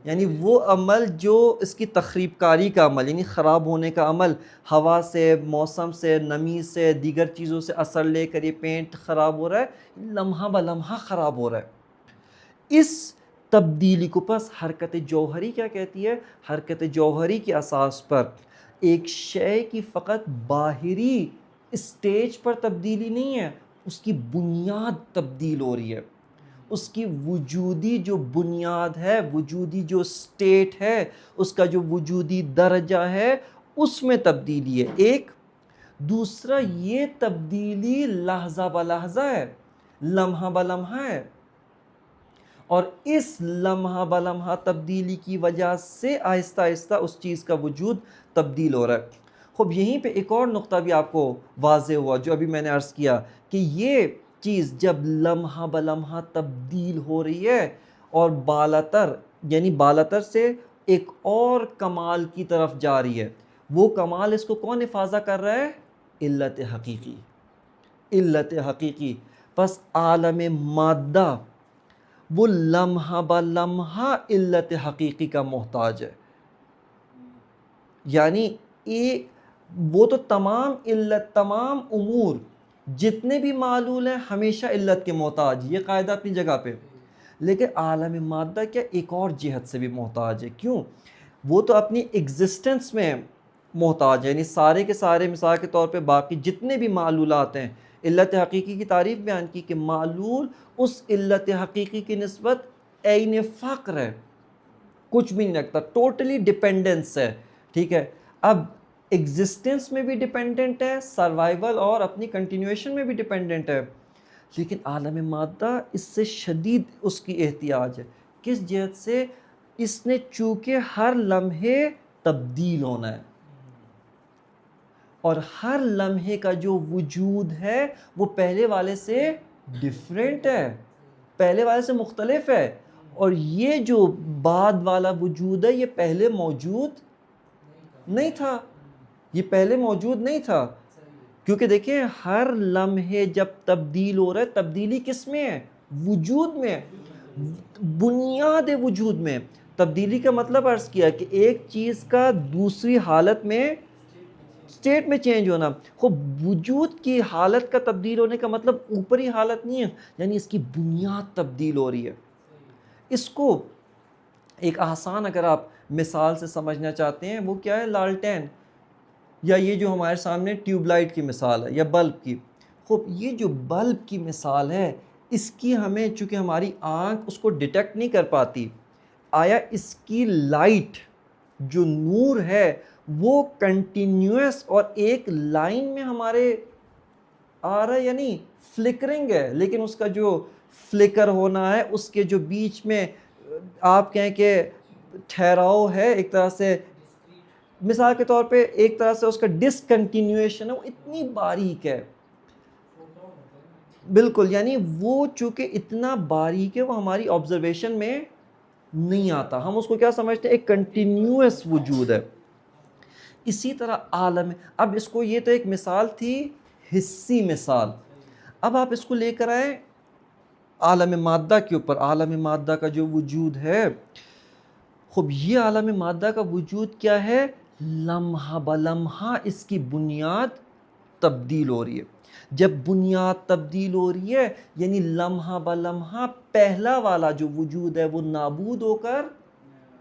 یعنی وہ عمل جو اس کی تخریب کاری کا عمل، یعنی خراب ہونے کا عمل، ہوا سے، موسم سے، نمی سے، دیگر چیزوں سے اثر لے کر یہ پینٹ خراب ہو رہا ہے، لمحہ بہ لمحہ خراب ہو رہا ہے. اس تبدیلی کو پس حرکت جوہری کیا کہتی ہے؟ حرکت جوہری کی اساس پر ایک شے کی فقط باہری اسٹیج پر تبدیلی نہیں ہے، اس کی بنیاد تبدیل ہو رہی ہے، اس کی وجودی جو بنیاد ہے، وجودی جو سٹیٹ ہے، اس کا جو وجودی درجہ ہے، اس میں تبدیلی ہے ایک۔ دوسرا یہ تبدیلی لحظہ بلحظہ ہے، لمحہ بلمحہ ہے، اور اس لمحہ بلمحہ تبدیلی کی وجہ سے آہستہ آہستہ اس چیز کا وجود تبدیل ہو رہا ہے۔ خب یہیں پہ ایک اور نقطہ بھی آپ کو واضح ہوا جو ابھی میں نے عرض کیا کہ یہ چیز جب لمحہ بلمحہ تبدیل ہو رہی ہے اور بالاتر یعنی بالاتر سے ایک اور کمال کی طرف جا رہی ہے، وہ کمال اس کو کون افاضہ کر رہا ہے؟ علت حقیقی، علت حقیقی۔ پس عالم مادہ وہ لمحہ بلمحہ علت حقیقی کا محتاج ہے، یعنی وہ تو تمام امور جتنے بھی معلول ہیں ہمیشہ علت کے محتاج، یہ قاعدہ اپنی جگہ پہ، لیکن عالم مادہ کیا ایک اور جہت سے بھی محتاج ہے۔ کیوں؟ وہ تو اپنی ایگزسٹنس میں محتاج ہے، یعنی سارے کے سارے مثال کے طور پہ باقی جتنے بھی معلولات ہیں، علت حقیقی کی تعریف بیان کی کہ معلول اس علت حقیقی کی نسبت عین فقر ہے، کچھ بھی نہیں رکھتا، ٹوٹلی ڈیپینڈنس ہے، ٹھیک ہے۔ اب ایگزسٹنس میں بھی ڈیپینڈنٹ ہے، سروائیول اور اپنی کنٹینیویشن میں بھی ڈیپینڈنٹ ہے، لیکن عالم مادہ اس سے شدید اس کی احتیاج ہے۔ کس جہت سے؟ اس نے چونکہ ہر لمحے تبدیل ہونا ہے، اور ہر لمحے کا جو وجود ہے وہ پہلے والے سے ڈیفرنٹ ہے، پہلے والے سے مختلف ہے، اور یہ جو بعد والا وجود ہے یہ پہلے موجود نہیں تھا، یہ پہلے موجود نہیں تھا، کیونکہ دیکھیں ہر لمحے جب تبدیل ہو رہا ہے، تبدیلی کس میں ہے؟ وجود میں، بنیاد وجود میں۔ تبدیلی کا مطلب عرض کیا کہ ایک چیز کا دوسری حالت میں سٹیٹ میں چینج ہونا۔ خب وجود کی حالت کا تبدیل ہونے کا مطلب اوپری حالت نہیں ہے، یعنی اس کی بنیاد تبدیل ہو رہی ہے۔ اس کو ایک آسان اگر آپ مثال سے سمجھنا چاہتے ہیں، وہ کیا ہے؟ لالٹین، یا یہ جو ہمارے سامنے ٹیوب لائٹ کی مثال ہے یا بلب کی۔ خب یہ جو بلب کی مثال ہے، اس کی ہمیں چونکہ ہماری آنکھ اس کو ڈیٹیکٹ نہیں کر پاتی، آیا اس کی لائٹ جو نور ہے وہ کنٹینیوس اور ایک لائن میں ہمارے آ رہا ہے، یعنی فلکرنگ ہے، لیکن اس کا جو فلکر ہونا ہے اس کے جو بیچ میں آپ کہیں کہ ٹھہراؤ ہے، ایک طرح سے مثال کے طور پہ ایک طرح سے اس کا ڈسکنٹینیویشن ہے، وہ اتنی باریک ہے، بالکل، یعنی وہ چونکہ اتنا باریک ہے وہ ہماری آبزرویشن میں نہیں آتا، ہم اس کو کیا سمجھتے ہیں؟ ایک کنٹینیوس وجود ہے۔ اسی طرح عالم، اب اس کو یہ تو ایک مثال تھی حسی مثال، اب آپ اس کو لے کر آئے عالم مادہ کے اوپر، عالم مادہ کا جو وجود ہے۔ خب یہ عالم مادہ کا وجود کیا ہے؟ لمحہ بلمحہ اس کی بنیاد تبدیل ہو رہی ہے۔ جب بنیاد تبدیل ہو رہی ہے یعنی لمحہ بلمحہ پہلا والا جو وجود ہے وہ نابود ہو کر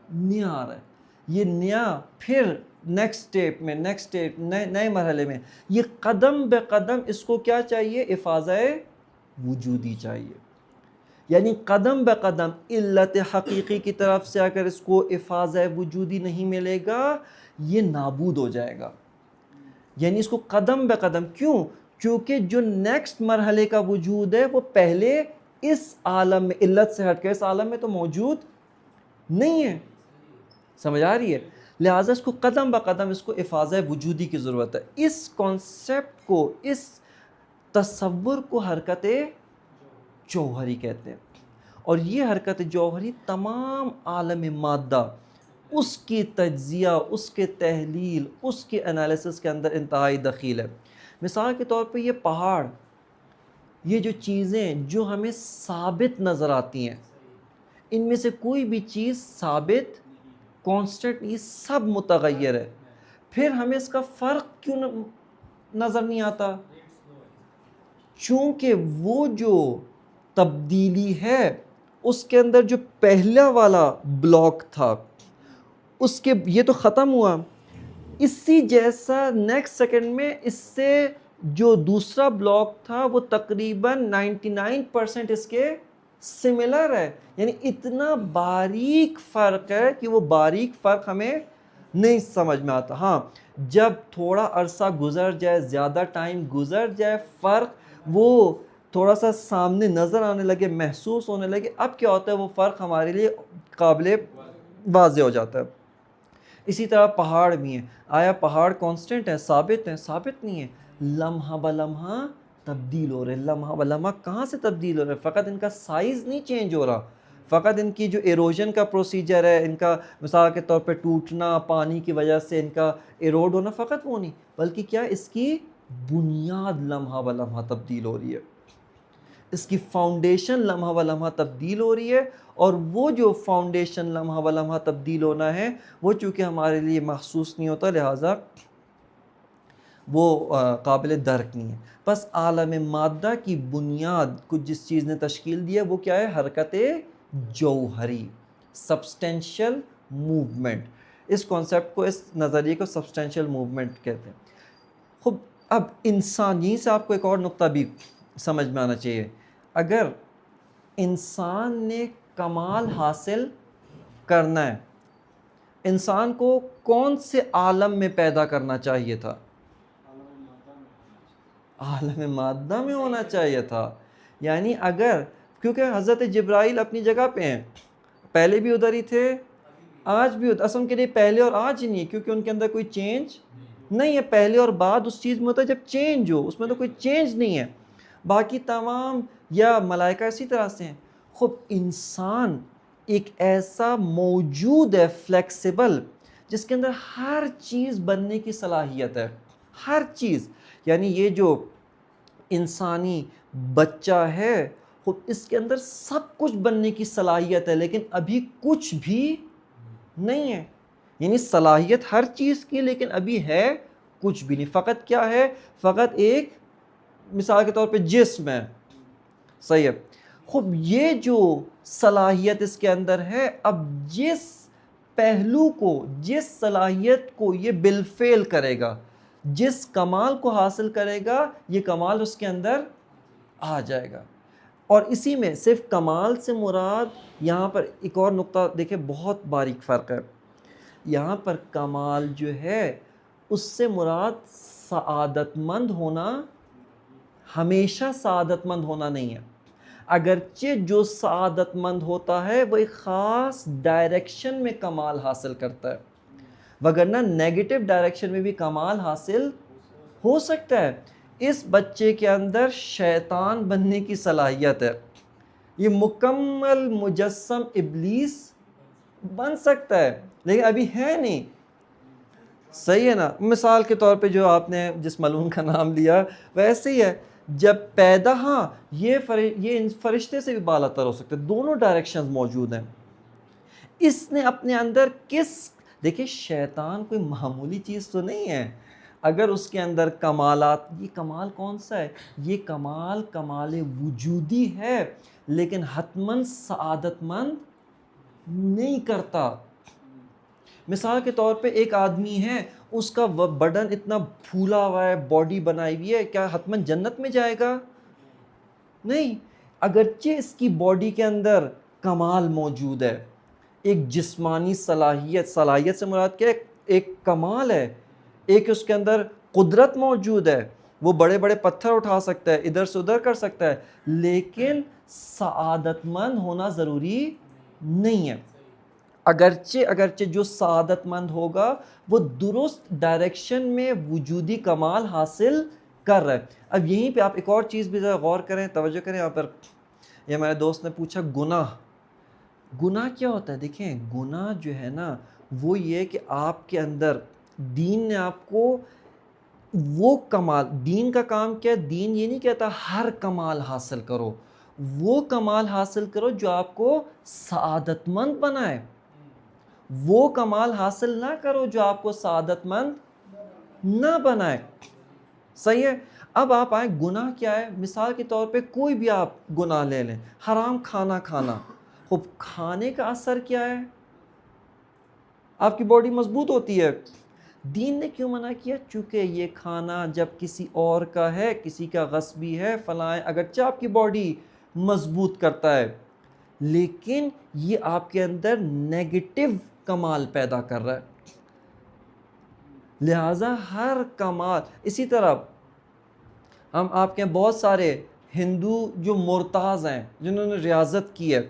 نیا آ رہا ہے، یہ نیا پھر نیکسٹ سٹیپ میں، نیکسٹ سٹیپ نئے مرحلے میں، یہ قدم بے قدم اس کو کیا چاہیے؟ افاضہ وجودی چاہیے، یعنی قدم بے قدم علت حقیقی کی طرف سے اگر اس کو افاضہ وجودی نہیں ملے گا یہ نابود ہو جائے گا، یعنی اس کو قدم بے قدم، کیوں؟ چونکہ جو نیکسٹ مرحلے کا وجود ہے وہ پہلے اس عالم میں علت سے ہٹ کے اس عالم میں تو موجود نہیں ہے، سمجھ آ رہی ہے؟ لہٰذا اس کو قدم بہ قدم اس کو افاضہ وجودی کی ضرورت ہے۔ اس کانسیپٹ کو، اس تصور کو حرکت جوہری کہتے ہیں، اور یہ حرکت جوہری تمام عالم مادہ، اس کی تجزیہ، اس کے تحلیل، اس کے انالیسس کے اندر انتہائی دخیل ہے۔ مثال کے طور پہ یہ پہاڑ، یہ جو چیزیں جو ہمیں ثابت نظر آتی ہیں، ان میں سے کوئی بھی چیز ثابت کانسٹنٹ، یہ سب متغیر ہے، پھر ہمیں اس کا فرق کیوں نظر نہیں آتا؟ چونکہ وہ جو تبدیلی ہے اس کے اندر جو پہلا والا بلاک تھا اس کے یہ تو ختم ہوا، اسی جیسا نیکسٹ سیکنڈ میں اس سے جو دوسرا بلاک تھا وہ تقریباً 99% اس کے سملر ہے، یعنی اتنا باریک فرق ہے کہ وہ باریک فرق ہمیں نہیں سمجھ میں آتا. ہاں جب تھوڑا عرصہ گزر جائے، زیادہ ٹائم گزر جائے، فرق وہ تھوڑا سا سامنے نظر آنے لگے، محسوس ہونے لگے، اب کیا ہوتا ہے وہ فرق ہمارے لیے قابل واضح ہو جاتا ہے. اسی طرح پہاڑ بھی ہیں. آیا پہاڑ کانسٹنٹ ہیں، ثابت ہیں؟ ثابت نہیں ہے. لمحہ بلمحہ تبدیل ہو رہے. لمحہ بلمحہ کہاں سے تبدیل ہو رہے؟ فقط ان کا سائز نہیں چینج ہو رہا، فقط ان کی جو ایروجن کا پروسیجر ہے، ان کا مثال کے طور پہ ٹوٹنا، پانی کی وجہ سے ان کا ایروڈ ہونا، فقط وہ نہیں، بلکہ کیا اس کی بنیاد لمحہ بلمحہ تبدیل ہو رہی ہے، اس کی فاؤنڈیشن لمحہ بلمحہ تبدیل ہو رہی ہے. اور وہ جو فاؤنڈیشن لمحہ بلمحہ تبدیل ہونا ہے وہ چونکہ ہمارے لیے محسوس نہیں ہوتا، لہٰذا وہ قابل درک نہیں ہے. بس عالم مادہ کی بنیاد کو جس چیز نے تشکیل دی ہے وہ کیا ہے؟ حرکت جوہری، سبسٹینشیل موومنٹ. اس کانسیپٹ کو، اس نظریے کو سبسٹینشیل موومنٹ کہتے ہیں. خب اب انسان، یہیں سے آپ کو ایک اور نقطہ بھی سمجھ میں آنا چاہیے. اگر انسان نے کمال حاصل کرنا ہے، انسان کو کون سے عالم میں پیدا کرنا چاہیے تھا؟ عالم مادہ میں ہونا چاہیے تھا. یعنی اگر، کیونکہ حضرت جبرائیل اپنی جگہ پہ ہیں، پہلے بھی ادھر ہی تھے، آج بھی ادھر. اصل کے لیے پہلے اور آج ہی نہیں ہے، کیونکہ ان کے اندر کوئی چینج نہیں ہے. پہلے اور بعد اس چیز میں ہوتا ہے جب چینج ہو، اس میں تو کوئی چینج نہیں ہے. باقی تمام یا ملائکہ اسی طرح سے ہیں. خب انسان ایک ایسا موجود ہے فلیکسیبل، جس کے اندر ہر چیز بننے کی صلاحیت ہے، ہر چیز. یعنی یہ جو انسانی بچہ ہے خود اس کے اندر سب کچھ بننے کی صلاحیت ہے، لیکن ابھی کچھ بھی نہیں ہے. یعنی صلاحیت ہر چیز کی، لیکن ابھی ہے کچھ بھی نہیں. فقط کیا ہے؟ فقط ایک مثال کے طور پہ جسم ہے. صحیح ہے. خب یہ جو صلاحیت اس کے اندر ہے، اب جس پہلو کو، جس صلاحیت کو یہ بالفعل کرے گا، جس کمال کو حاصل کرے گا، یہ کمال اس کے اندر آ جائے گا. اور اسی میں صرف کمال سے مراد، یہاں پر ایک اور نقطہ دیکھیں، بہت باریک فرق ہے. یہاں پر کمال جو ہے اس سے مراد سعادت مند ہونا، ہمیشہ سعادت مند ہونا نہیں ہے. اگرچہ جو سعادت مند ہوتا ہے وہ ایک خاص ڈائریکشن میں کمال حاصل کرتا ہے، وگرنہ نیگیٹو ڈائریکشن میں بھی کمال حاصل ہو سکتا ہے. اس بچے کے اندر شیطان بننے کی صلاحیت ہے، یہ مکمل مجسم ابلیس بن سکتا ہے، لیکن ابھی ہے نہیں. صحیح ہے نا؟ مثال کے طور پہ جو آپ نے جس ملعون کا نام لیا ویسے ہی ہے. جب پیدا، ہاں یہ فرشتے سے بھی بالا تر ہو سکتے، دونوں ڈائریکشنز موجود ہیں. اس نے اپنے اندر دیکھیں شیطان کوئی معمولی چیز تو نہیں ہے. اگر اس کے اندر کمالات، یہ کمال کون سا ہے؟ یہ کمال وجودی ہے، لیکن حتماً سعادت مند نہیں کرتا. مثال کے طور پہ ایک آدمی ہے، اس کا بدن اتنا پھولا ہوا ہے، باڈی بنائی ہوئی ہے، کیا حتماً جنت میں جائے گا؟ نہیں. اگرچہ اس کی باڈی کے اندر کمال موجود ہے، ایک جسمانی صلاحیت سے مراد کیا ہے؟ ایک کمال ہے، ایک اس کے اندر قدرت موجود ہے، وہ بڑے بڑے پتھر اٹھا سکتا ہے، ادھر سے ادھر کر سکتا ہے، لیکن سعادت مند ہونا ضروری نہیں ہے. اگرچہ جو سعادت مند ہوگا وہ درست ڈائریکشن میں وجودی کمال حاصل کر رہا ہے. اب یہیں پہ آپ ایک اور چیز بھی ذرا غور کریں، توجہ کریں. یہاں پر یہ ہمارے دوست نے پوچھا گناہ کیا ہوتا ہے؟ دیکھیں گناہ جو ہے نا وہ یہ کہ آپ کے اندر دین نے آپ کو وہ کمال، دین کا کام کیا ہے؟ دین یہ نہیں کہتا ہر کمال حاصل کرو، وہ کمال حاصل کرو جو آپ کو سعادت مند بنائے. وہ کمال حاصل نہ کرو جو آپ کو سعادت مند نہ بنائے. صحیح ہے. اب آپ آئیں، گناہ کیا ہے؟ مثال کے طور پہ کوئی بھی آپ گناہ لے لیں، حرام کھانا کھانا. خب کھانے کا اثر کیا ہے؟ آپ کی باڈی مضبوط ہوتی ہے. دین نے کیوں منع کیا؟ چونکہ یہ کھانا جب کسی اور کا ہے، کسی کا غصبی ہے، فلاں، اگرچہ آپ کی باڈی مضبوط کرتا ہے، لیکن یہ آپ کے اندر نیگیٹو کمال پیدا کر رہا ہے. لہٰذا ہر کمال اسی طرح ہم آپ کے بہت سارے ہندو جو مرتاز ہیں جنہوں نے ریاضت کی ہے،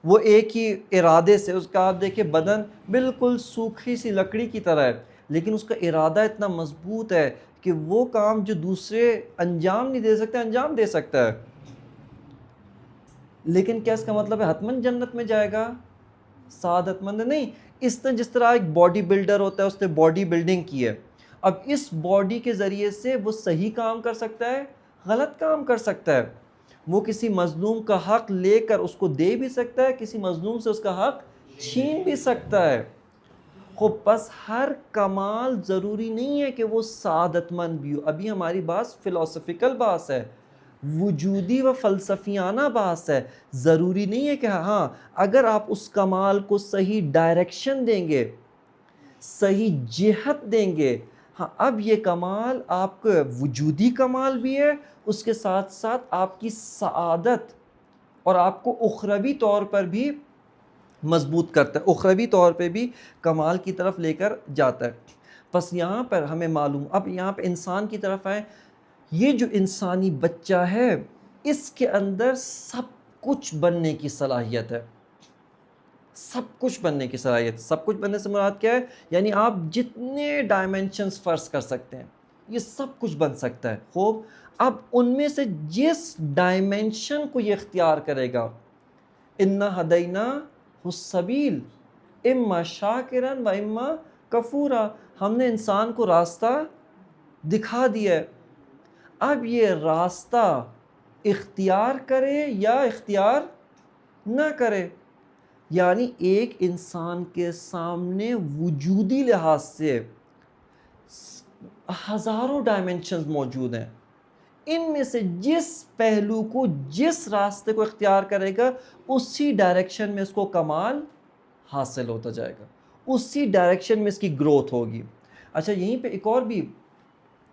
وہ ایک ہی ارادے سے، اس کا آپ دیکھیں بدن بالکل سوکھی سی لکڑی کی طرح ہے، لیکن اس کا ارادہ اتنا مضبوط ہے کہ وہ کام جو دوسرے انجام نہیں دے سکتے انجام دے سکتا ہے. لیکن کیا اس کا مطلب ہے حتماً جنت میں جائے گا؟ سعادت مند نہیں. اس طرح جس طرح ایک باڈی بلڈر ہوتا ہے، اس نے باڈی بلڈنگ کی ہے، اب اس باڈی کے ذریعے سے وہ صحیح کام کر سکتا ہے، غلط کام کر سکتا ہے. وہ کسی مظلوم کا حق لے کر اس کو دے بھی سکتا ہے، کسی مظلوم سے اس کا حق چھین بھی سکتا ہے. خب بس ہر کمال ضروری نہیں ہے کہ وہ سعادت مند بھی ہو. ابھی ہماری بات فلسفیکل بات ہے، وجودی و فلسفیانہ بات ہے. ضروری نہیں ہے کہ ہاں اگر آپ اس کمال کو صحیح ڈائریکشن دیں گے، صحیح جہت دیں گے، ہاں اب یہ کمال آپ کا وجودی کمال بھی ہے، اس کے ساتھ ساتھ آپ کی سعادت اور آپ کو اخروی طور پر بھی مضبوط کرتا ہے، اخروی طور پہ بھی کمال کی طرف لے کر جاتا ہے. بس یہاں پر ہمیں معلوم، اب یہاں پہ انسان کی طرف آئے، یہ جو انسانی بچہ ہے اس کے اندر سب کچھ بننے کی صلاحیت ہے. سب کچھ بننے کی صلاحیت. سب کچھ بننے سے مراد کیا ہے؟ یعنی آپ جتنے ڈائمنشنز فرض کر سکتے ہیں یہ سب کچھ بن سکتا ہے. خوب اب ان میں سے جس ڈائمنشن کو یہ اختیار کرے گا، انا ہدینا السبیل اما شاکرا و اما کفورا، ہم نے انسان کو راستہ دکھا دیا ہے. اب یہ راستہ اختیار کرے یا اختیار نہ کرے، یعنی ایک انسان کے سامنے وجودی لحاظ سے ہزاروں ڈائمنشنز موجود ہیں. ان میں سے جس پہلو کو، جس راستے کو اختیار کرے گا، اسی ڈائریکشن میں اس کو کمال حاصل ہوتا جائے گا، اسی ڈائریکشن میں اس کی گروتھ ہوگی. اچھا یہیں پہ ایک اور بھی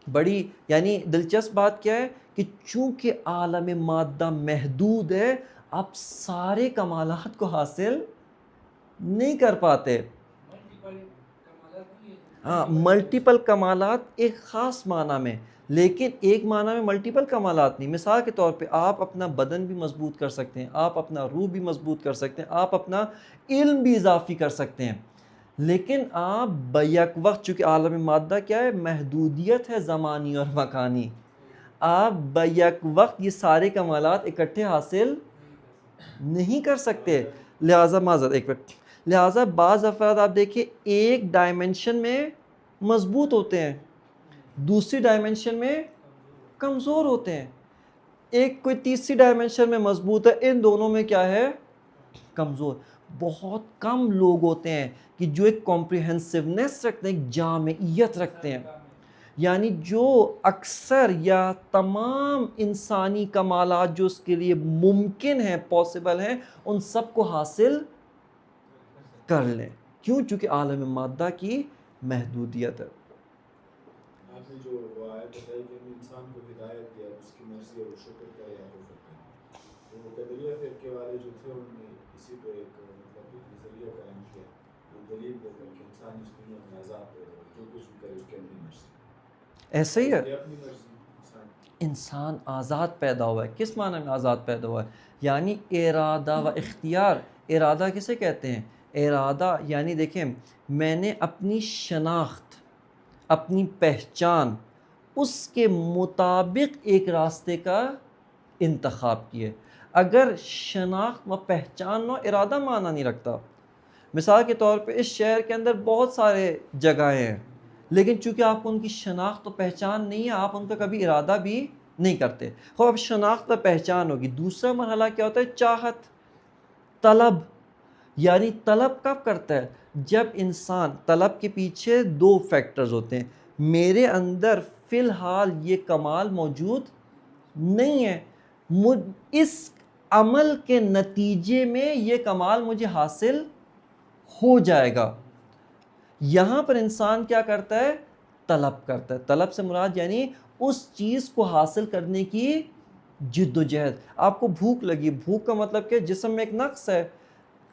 بڑی یعنی دلچسپ بات کیا ہے کہ چونکہ عالم مادہ محدود ہے، آپ سارے کمالات کو حاصل نہیں کر پاتے. ہاں ملٹیپل کمالات ایک خاص معنی میں، لیکن ایک معنی میں ملٹیپل کمالات نہیں. مثال کے طور پہ آپ اپنا بدن بھی مضبوط کر سکتے ہیں، آپ اپنا روح بھی مضبوط کر سکتے ہیں، آپ اپنا علم بھی اضافی کر سکتے ہیں، لیکن آپ بیک وقت، چونکہ عالم مادہ کیا ہے؟ محدودیت ہے زمانی اور مکانی. آپ بیک وقت یہ سارے کمالات اکٹھے حاصل نہیں کر سکتے. لہٰذا معذرت ایک منٹ، لہٰذا بعض افراد آپ دیکھیں ایک ڈائمنشن میں مضبوط ہوتے ہیں، دوسری ڈائمنشن میں کمزور ہوتے ہیں. ایک کوئی تیسری ڈائمنشن میں مضبوط ہے، ان دونوں میں کیا ہے؟ کمزور. بہت کم لوگ ہوتے ہیں کہ جو ایک کمپریہنسونیس رکھتے ہیں، ایک جامعیت رکھتے ہیں، یعنی جو اکثر یا تمام انسانی کمالات جو اس کے لیے ممکن ہیں، پاسبل ہیں، ان سب کو حاصل کر لیں. کیوں؟ چونکہ عالم مادہ کی محدودیت ہے. آپ نے جو وہ آیت بتائی کہ انسان کو ہدایت دیا، اس کی مرضی اور شکر کرے یا کفر کرے، تو وہ قدریہ فرقے والے جو تھے انہوں نے اسی کو ایک مطلب ایک نظریہ قائم کیا، وہ دلیل دے کر کہ انسان اس دنیا میں آزاد پیدا ہو، جو کچھ بھی کرے اس کی اپنی مرضی. ایسا ہی ہے، اپنی مرضی انسان آزاد پیدا ہوا ہے. کس معنی میں آزاد پیدا ہوا ہے؟ یعنی ارادہ و اختیار. ارادہ کسے کہتے ہیں؟ ارادہ یعنی دیکھیں میں نے اپنی شناخت، اپنی پہچان، اس کے مطابق ایک راستے کا انتخاب کیے. اگر شناخت و پہچان نہ، ارادہ معنی نہیں رکھتا. مثال کے طور پہ اس شہر کے اندر بہت سارے جگہیں ہیں، لیکن چونکہ آپ کو ان کی شناخت و پہچان نہیں ہے، آپ ان کا کبھی ارادہ بھی نہیں کرتے. خوب اب شناخت و پہچان ہوگی. دوسرا مرحلہ کیا ہوتا ہے؟ چاہت، طلب. یعنی طلب کب کرتا ہے؟ جب انسان، طلب کے پیچھے دو فیکٹرز ہوتے ہیں. میرے اندر فی الحال یہ کمال موجود نہیں ہے، اس عمل کے نتیجے میں یہ کمال مجھے حاصل ہو جائے گا. یہاں پر انسان کیا کرتا ہے؟ طلب کرتا ہے. طلب سے مراد یعنی اس چیز کو حاصل کرنے کی جد و جہد. آپ کو بھوک لگی, بھوک کا مطلب کہ جسم میں ایک نقص ہے,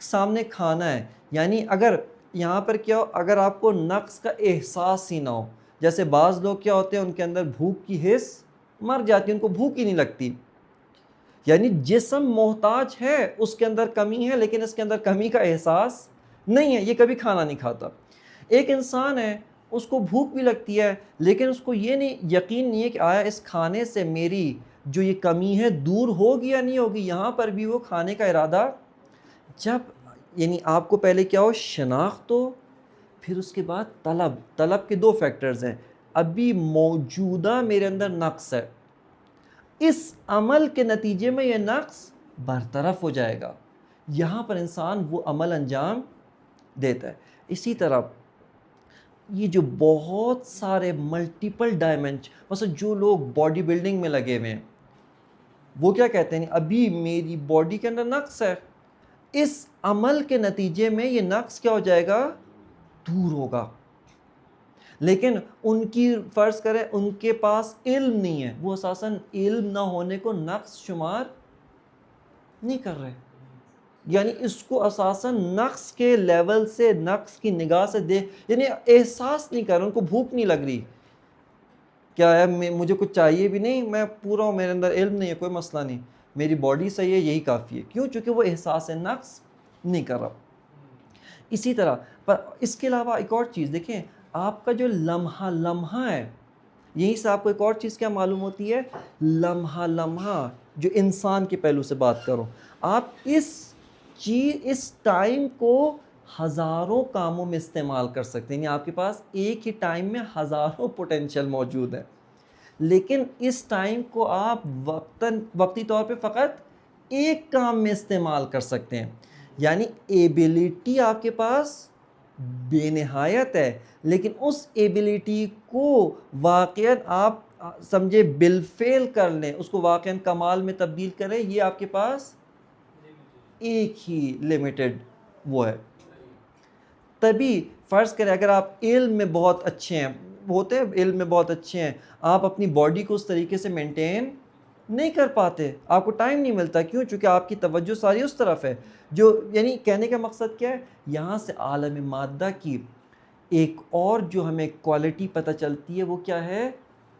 سامنے کھانا ہے. یعنی اگر یہاں پر کیا ہو, اگر آپ کو نقص کا احساس ہی نہ ہو, جیسے بعض لوگ کیا ہوتے ہیں ان کے اندر بھوک کی حس مر جاتی ہے, ان کو بھوک ہی نہیں لگتی. یعنی جسم محتاج ہے, اس کے اندر کمی ہے, لیکن اس کے اندر کمی کا احساس نہیں ہے, یہ کبھی کھانا نہیں کھاتا. ایک انسان ہے, اس کو بھوک بھی لگتی ہے, لیکن اس کو یہ نہیں یقین نہیں ہے کہ آیا اس کھانے سے میری جو یہ کمی ہے دور ہوگی یا نہیں ہوگی. یہاں پر بھی وہ کھانے کا ارادہ, جب یعنی آپ کو پہلے کیا ہو, شناخت ہو, پھر اس کے بعد طلب. طلب کے 2 فیکٹرز ہیں. ابھی موجودہ میرے اندر نقص ہے, اس عمل کے نتیجے میں یہ نقص برطرف ہو جائے گا, یہاں پر انسان وہ عمل انجام دیتا ہے. اسی طرح یہ جو بہت سارے ملٹیپل ڈائمنشن, مثلا جو لوگ باڈی بلڈنگ میں لگے ہوئے ہیں, وہ کیا کہتے ہیں, ابھی میری باڈی کے اندر نقص ہے, اس عمل کے نتیجے میں یہ نقص کیا ہو جائے گا, دور ہوگا. لیکن ان کی فرض کریں ان کے پاس علم نہیں ہے, وہ اساساً علم نہ ہونے کو نقص شمار نہیں کر رہے, یعنی اس کو اساساً نقص کے لیول سے, نقص کی نگاہ سے یعنی احساس نہیں کر رہے, ان کو بھوک نہیں لگ رہی. کیا ہے, مجھے کچھ چاہیے بھی نہیں, میں پورا ہوں, میرے اندر علم نہیں ہے, کوئی مسئلہ نہیں, میری باڈی صحیح ہے, یہی کافی ہے. کیوں؟ چونکہ وہ احساس نقص نہیں کر رہا. اسی طرح پر اس کے علاوہ ایک اور چیز دیکھیں, آپ کا جو لمحہ ہے, یہیں سے آپ کو ایک اور چیز کیا معلوم ہوتی ہے, لمحہ جو انسان کے پہلو سے بات کرو, آپ اس ٹائم کو ہزاروں کاموں میں استعمال کر سکتے ہیں. یعنی آپ کے پاس ایک ہی ٹائم میں ہزاروں پوٹینشیل موجود ہے, لیکن اس ٹائم کو آپ وقتی طور پہ فقط ایک کام میں استعمال کر سکتے ہیں. یعنی ایبیلٹی آپ کے پاس بے نہایت ہے, لیکن اس ایبیلٹی کو واقعاً آپ سمجھے بالفعل کر لیں, اس کو واقعاً کمال میں تبدیل کریں, یہ آپ کے پاس ایک ہی لیمیٹڈ وہ ہے. تبھی فرض کریں اگر آپ علم میں بہت اچھے ہیں, ہوتے ہیں علم میں بہت اچھے ہیں, آپ اپنی باڈی کو اس طریقے سے مینٹین نہیں کر پاتے, آپ کو ٹائم نہیں ملتا. کیوں؟ چونکہ آپ کی توجہ ساری اس طرف ہے. جو یعنی کہنے کا مقصد کیا ہے, یہاں سے عالم مادہ کی ایک اور جو ہمیں کوالٹی پتہ چلتی ہے, وہ کیا ہے,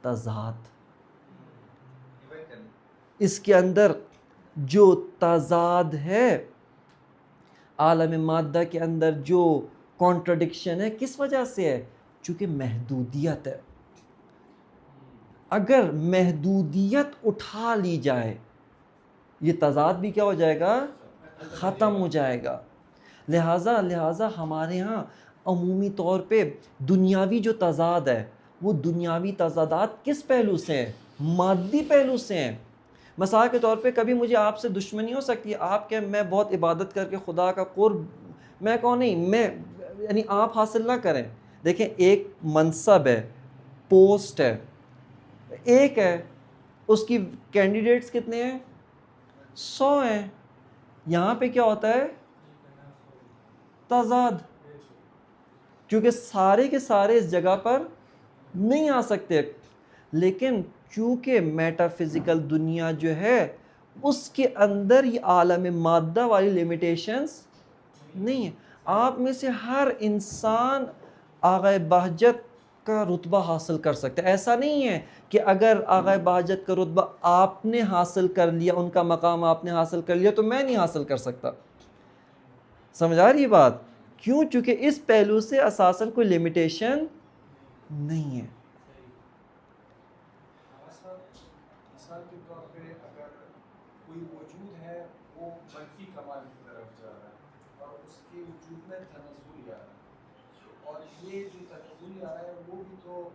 تضاد. اس کے اندر جو تضاد ہے, عالم مادہ کے اندر جو کانٹرڈکشن ہے, کس وجہ سے ہے, چونکہ محدودیت ہے. اگر محدودیت اٹھا لی جائے, یہ تضاد بھی کیا ہو جائے گا, ختم ہو جائے گا. لہٰذا ہمارے ہاں عمومی طور پہ دنیاوی جو تضاد ہے, وہ دنیاوی تضادات کس پہلو سے ہیں, مادی پہلو سے ہیں. مثال کے طور پہ کبھی مجھے آپ سے دشمنی ہو سکتی ہے, آپ کہ میں بہت عبادت کر کے خدا کا قرب, میں کہوں نہیں, میں یعنی آپ حاصل نہ کریں. دیکھیں ایک منصب ہے, پوسٹ ہے, ایک ہے, اس کی کینڈیڈیٹس کتنے ہیں, 100 ہیں. یہاں پہ کیا ہوتا ہے, تضاد, کیونکہ سارے کے سارے اس جگہ پر نہیں آ سکتے. لیکن چونکہ میٹا فزیکل دنیا جو ہے, اس کے اندر یہ عالم مادہ والی لیمیٹیشنز نہیں ہیں. آپ میں سے ہر انسان آغا بہجت کا رتبہ حاصل کر سکتا ہے. ایسا نہیں ہے کہ اگر آغا بہجت کا رتبہ آپ نے حاصل کر لیا, ان کا مقام آپ نے حاصل کر لیا, تو میں نہیں حاصل کر سکتا. سمجھ آ رہی بات؟ کیوں؟ چونکہ اس پہلو سے اساساً کوئی لیمیٹیشن نہیں ہے. مثال کے طور پہ اگر کوئی موجود ہے, وہ منفی کمال کی طرف جا رہا ہے اور اس کے وجود میں تنزل آ رہا ہے, اور یہ جو تنزل آ رہا ہے وہ بھی تو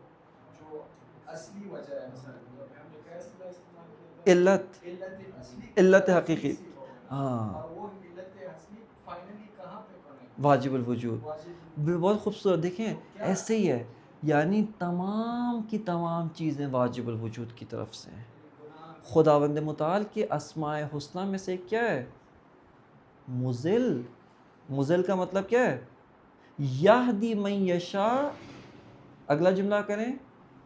جو اصلی وجہ ہے, مثال کے طور پہ ہم نے کیا اصطلاح استعمال کیا, علت حقیقی. ہاں, اور وہ علت اصلی فائنلی کہاں پہ کونیکٹ, واجب الوجود. بہت خوبصورت. دیکھیں ایسے ہی ہے, یعنی تمام کی تمام چیزیں واجب الوجود کی طرف سے ہیں. خداوند متعال کے اسماء حسنہ میں سے کیا ہے, مضل. مضل کا مطلب کیا ہے, یہدی من یشاء. اگلا جملہ کریں,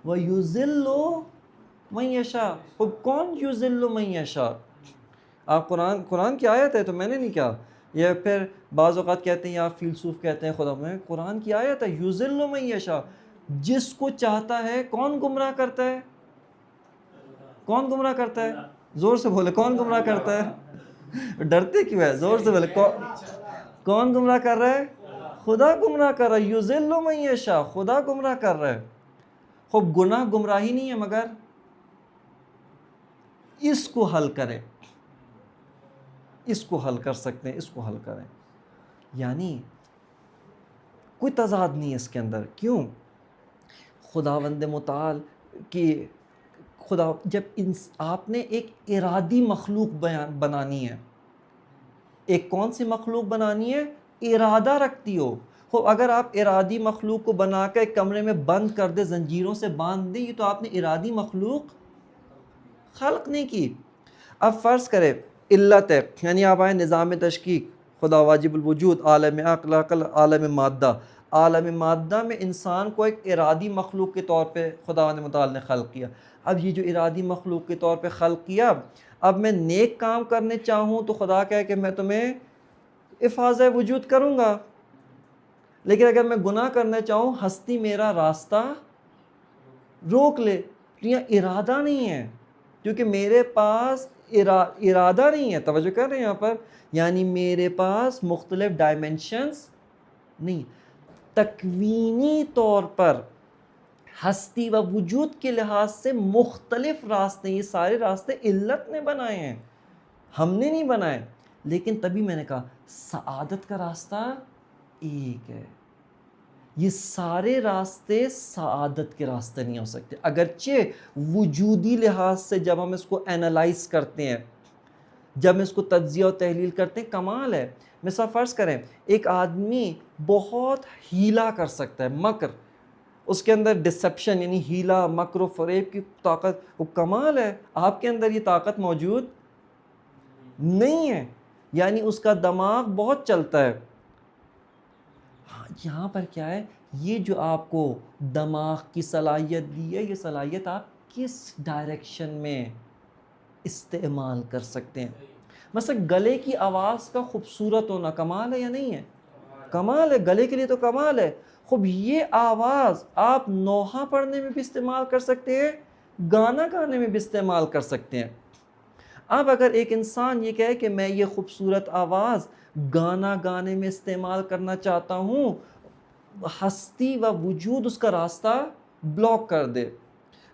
وَیُضِلُّ من یشاء. وہ کون یذل من یشاء؟ آپ قرآن کی آیت ہے، تو میں نے نہیں کہا. یہ پھر بعض اوقات کہتے ہیں یا فیلسوف کہتے ہیں خدا میں، قرآن کی آیت ہے یذل من یشاء. جس کو چاہتا ہے. کون گمراہ کرتا ہے؟ کون گمراہ کرتا ہے؟ زور سے بولے، کون گمراہ کرتا ہے؟ ڈرتے کیوں ہے؟ زور سے بولے، کون گمراہ کر رہا ہے؟ خدا گمراہ کر رہا ہے. یذل من یشاء، خدا گمراہ کر رہا ہے. خوب گناہ گمراہی نہیں ہے، مگر اس کو حل کریں، اس کو حل کر سکتے ہیں، اس کو حل کریں. یعنی کوئی تضاد نہیں ہے اس کے اندر. کیوں؟ خداوند متعال کی خدا جب آپ نے ایک ارادی مخلوق بنانی ہے. ایک کون سی مخلوق بنانی ہے؟ ارادہ رکھتی ہو. اگر آپ ارادی مخلوق کو بنا کر ایک کمرے میں بند کر دے، زنجیروں سے باندھ دے، یہ تو آپ نے ارادی مخلوق خلق نہیں کی. اب فرض کرے علت ہے، یعنی آپ آئے نظام تشکیک، خدا واجب الوجود، عالم عقل، عالم مادہ. عالم مادہ میں انسان کو ایک ارادی مخلوق کے طور پہ خداوند متعال نے خلق کیا. اب یہ جو ارادی مخلوق کے طور پہ خلق کیا، اب میں نیک کام کرنے چاہوں تو خدا کہے کہ میں تمہیں افاظہ وجود کروں گا. لیکن اگر میں گناہ کرنا چاہوں، ہستی میرا راستہ روک لے. یہ ارادہ نہیں ہے، کیونکہ میرے پاس ارادہ نہیں ہے. توجہ کر رہے ہیں یہاں پر؟ یعنی میرے پاس مختلف ڈائمنشنز نہیں. تکوینی طور پر ہستی و وجود کے لحاظ سے مختلف راستے، یہ سارے راستے علت نے بنائے ہیں، ہم نے نہیں بنائے. لیکن تبھی میں نے کہا سعادت کا راستہ ایک ہے. یہ سارے راستے سعادت کے راستے نہیں ہو سکتے. اگرچہ وجودی لحاظ سے جب ہم اس کو اینالائز کرتے ہیں، جب ہم اس کو تجزیہ و تحلیل کرتے ہیں، کمال ہے. مثلا فرض کریں ایک آدمی بہت ہیلا کر سکتا ہے، مکر، اس کے اندر ڈسپشن یعنی ہیلا، مکر و فریب کی طاقت، وہ کمال ہے. آپ کے اندر یہ طاقت موجود نہیں ہے، یعنی اس کا دماغ بہت چلتا ہے. یہاں پر کیا ہے؟ یہ جو آپ کو دماغ کی صلاحیت دی ہے، یہ صلاحیت آپ کس ڈائریکشن میں استعمال کر سکتے ہیں. مثلا گلے کی آواز کا خوبصورت ہونا کمال ہے یا نہیں ہے؟ کمال ہے، گلے کے لیے تو کمال ہے. خوب یہ آواز آپ نوحہ پڑھنے میں بھی استعمال کر سکتے ہیں، گانا گانے میں بھی استعمال کر سکتے ہیں. اب اگر ایک انسان یہ کہے کہ میں یہ خوبصورت آواز گانا گانے میں استعمال کرنا چاہتا ہوں، ہستی و وجود اس کا راستہ بلاک کر دے.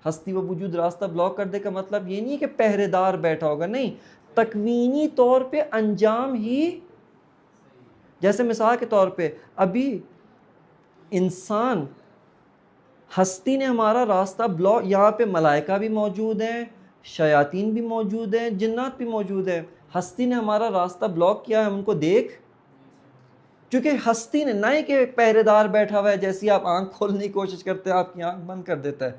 ہستی و وجود راستہ بلاک کر دے کا مطلب یہ نہیں کہ پہرے دار بیٹھا ہوگا، نہیں، تکوینی طور پہ انجام ہی. جیسے مثال کے طور پہ ابھی انسان، ہستی نے ہمارا راستہ بلاک، یہاں پہ ملائکہ بھی موجود ہیں، شیاطین بھی موجود ہیں، جنات بھی موجود ہیں. ہستی نے ہمارا راستہ بلاک کیا ہے، ہم ان کو دیکھ، چونکہ ہستی نے نہ ہی کہ پہرے دار بیٹھا ہوا ہے، جیسی آپ آنکھ کھولنے کی کوشش کرتے ہیں آپ کی آنکھ بند کر دیتا ہے،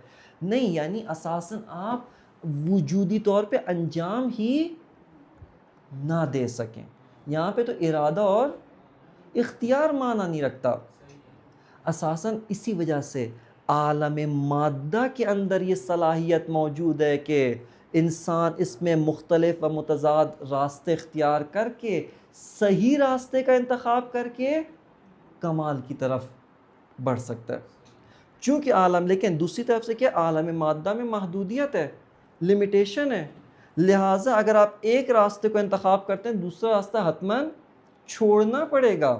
نہیں. یعنی اساساً آپ وجودی طور پہ انجام ہی نہ دے سکیں. یہاں پہ تو ارادہ اور اختیار معنی نہیں رکھتا. اساساً اسی وجہ سے عالم مادہ کے اندر یہ صلاحیت موجود ہے کہ انسان اس میں مختلف و متضاد راستے اختیار کر کے صحیح راستے کا انتخاب کر کے کمال کی طرف بڑھ سکتا ہے. چونکہ عالم، لیکن دوسری طرف سے کیا، عالم مادہ میں محدودیت ہے، لمیٹیشن ہے. لہٰذا اگر آپ ایک راستے کو انتخاب کرتے ہیں، دوسرا راستہ حتماً چھوڑنا پڑے گا.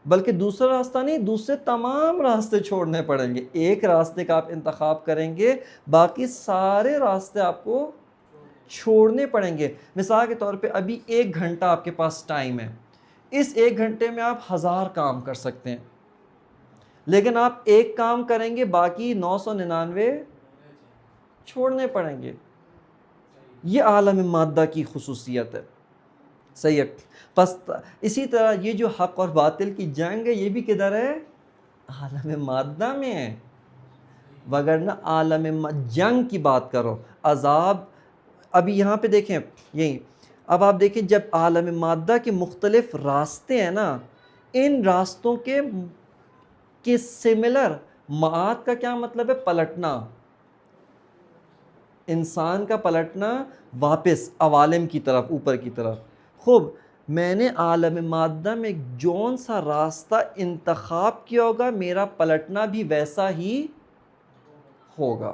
بلکہ دوسرا راستہ نہیں، دوسرے تمام راستے چھوڑنے پڑیں گے. ایک راستے کا آپ انتخاب کریں گے، باقی سارے راستے آپ کو چھوڑنے پڑیں گے. مثال کے طور پہ ابھی 1 گھنٹہ آپ کے پاس ٹائم ہے، اس 1 گھنٹے میں آپ 1000 کام کر سکتے ہیں، لیکن آپ ایک کام کریں گے، باقی 999 چھوڑنے پڑیں گے. یہ عالم مادہ کی خصوصیت ہے. صحیح ہے. پس اسی طرح یہ جو حق اور باطل کی جنگ ہے، یہ بھی کدھر ہے؟ عالم مادہ میں ہے. وگرنہ عالم جنگ کی بات کرو، عذاب. ابھی یہاں پہ دیکھیں یہی، اب آپ دیکھیں جب عالم مادہ کے مختلف راستے ہیں نا، ان راستوں کے سملر، معاد کا کیا مطلب ہے؟ پلٹنا. انسان کا پلٹنا واپس عوالم کی طرف، اوپر کی طرف. خوب، میں نے عالم مادہ میں جون سا راستہ انتخاب کیا ہوگا، میرا پلٹنا بھی ویسا ہی ہوگا.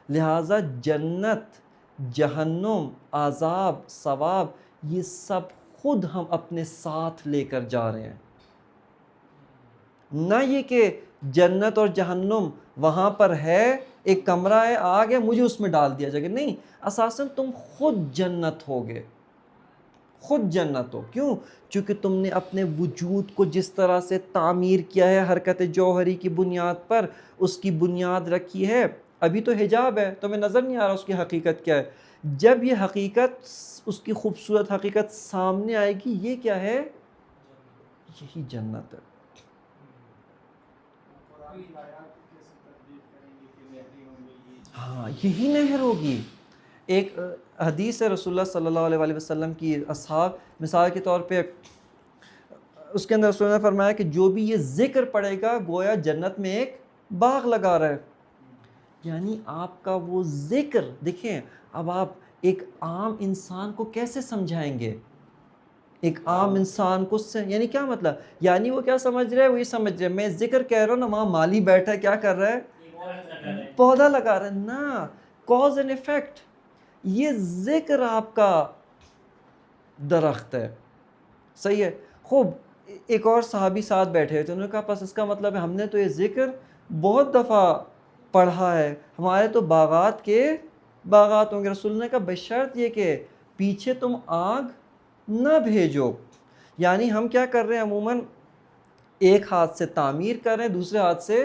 لہٰذا جنت، جہنم، عذاب، ثواب، یہ سب خود ہم اپنے ساتھ لے کر جا رہے ہیں. نہ یہ کہ جنت اور جہنم وہاں پر ہے، ایک کمرہ ہے، آگ ہے، مجھے اس میں ڈال دیا جائے گا. نہیں، اساساً تم خود جنت ہوگے، خود جنت ہو. کیوں؟ چونکہ تم نے اپنے وجود کو جس طرح سے تعمیر کیا ہے حرکت جوہری کی بنیاد پر، اس کی بنیاد رکھی ہے. ابھی تو حجاب ہے، تمہیں نظر نہیں آ رہا اس کی حقیقت کیا ہے. جب یہ حقیقت، اس کی خوبصورت حقیقت سامنے آئے گی، یہ کیا ہے؟ یہی جنت ہے. ہاں، یہی نہر ہوگی. ایک حدیث ہے رسول اللہ صلی اللہ علیہ وسلم کی، اصحاب مثال کے طور پہ اس کے اندر رسول اللہ نے فرمایا کہ جو بھی یہ ذکر پڑے گا گویا جنت میں ایک باغ لگا رہا ہے. یعنی آپ کا وہ ذکر دیکھیں. اب آپ ایک عام انسان کو کیسے سمجھائیں گے؟ ایک عام انسان کو یعنی کیا مطلب؟ یعنی وہ کیا سمجھ رہا ہے؟ وہ یہ سمجھ رہا ہے میں ذکر کہہ رہا ہوں نا، وہاں مالی بیٹھا ہے، کیا کر رہا ہے؟ پودا لگا رہا ہے. نا، کاز اینڈ ایفیکٹ. یہ ذکر آپ کا درخت ہے. صحیح ہے. خوب، ایک اور صحابی ساتھ بیٹھے ہوئے تھے، انہوں نے کہا پس اس کا مطلب ہے ہم نے تو یہ ذکر بہت دفعہ پڑھا ہے، ہمارے تو باغات کے باغات ہوں گے. رسول نے کہا بشرط یہ کہ پیچھے تم آگ نہ بھیجو. یعنی ہم کیا کر رہے ہیں؟ عموماً ایک ہاتھ سے تعمیر کر رہے ہیں، دوسرے ہاتھ سے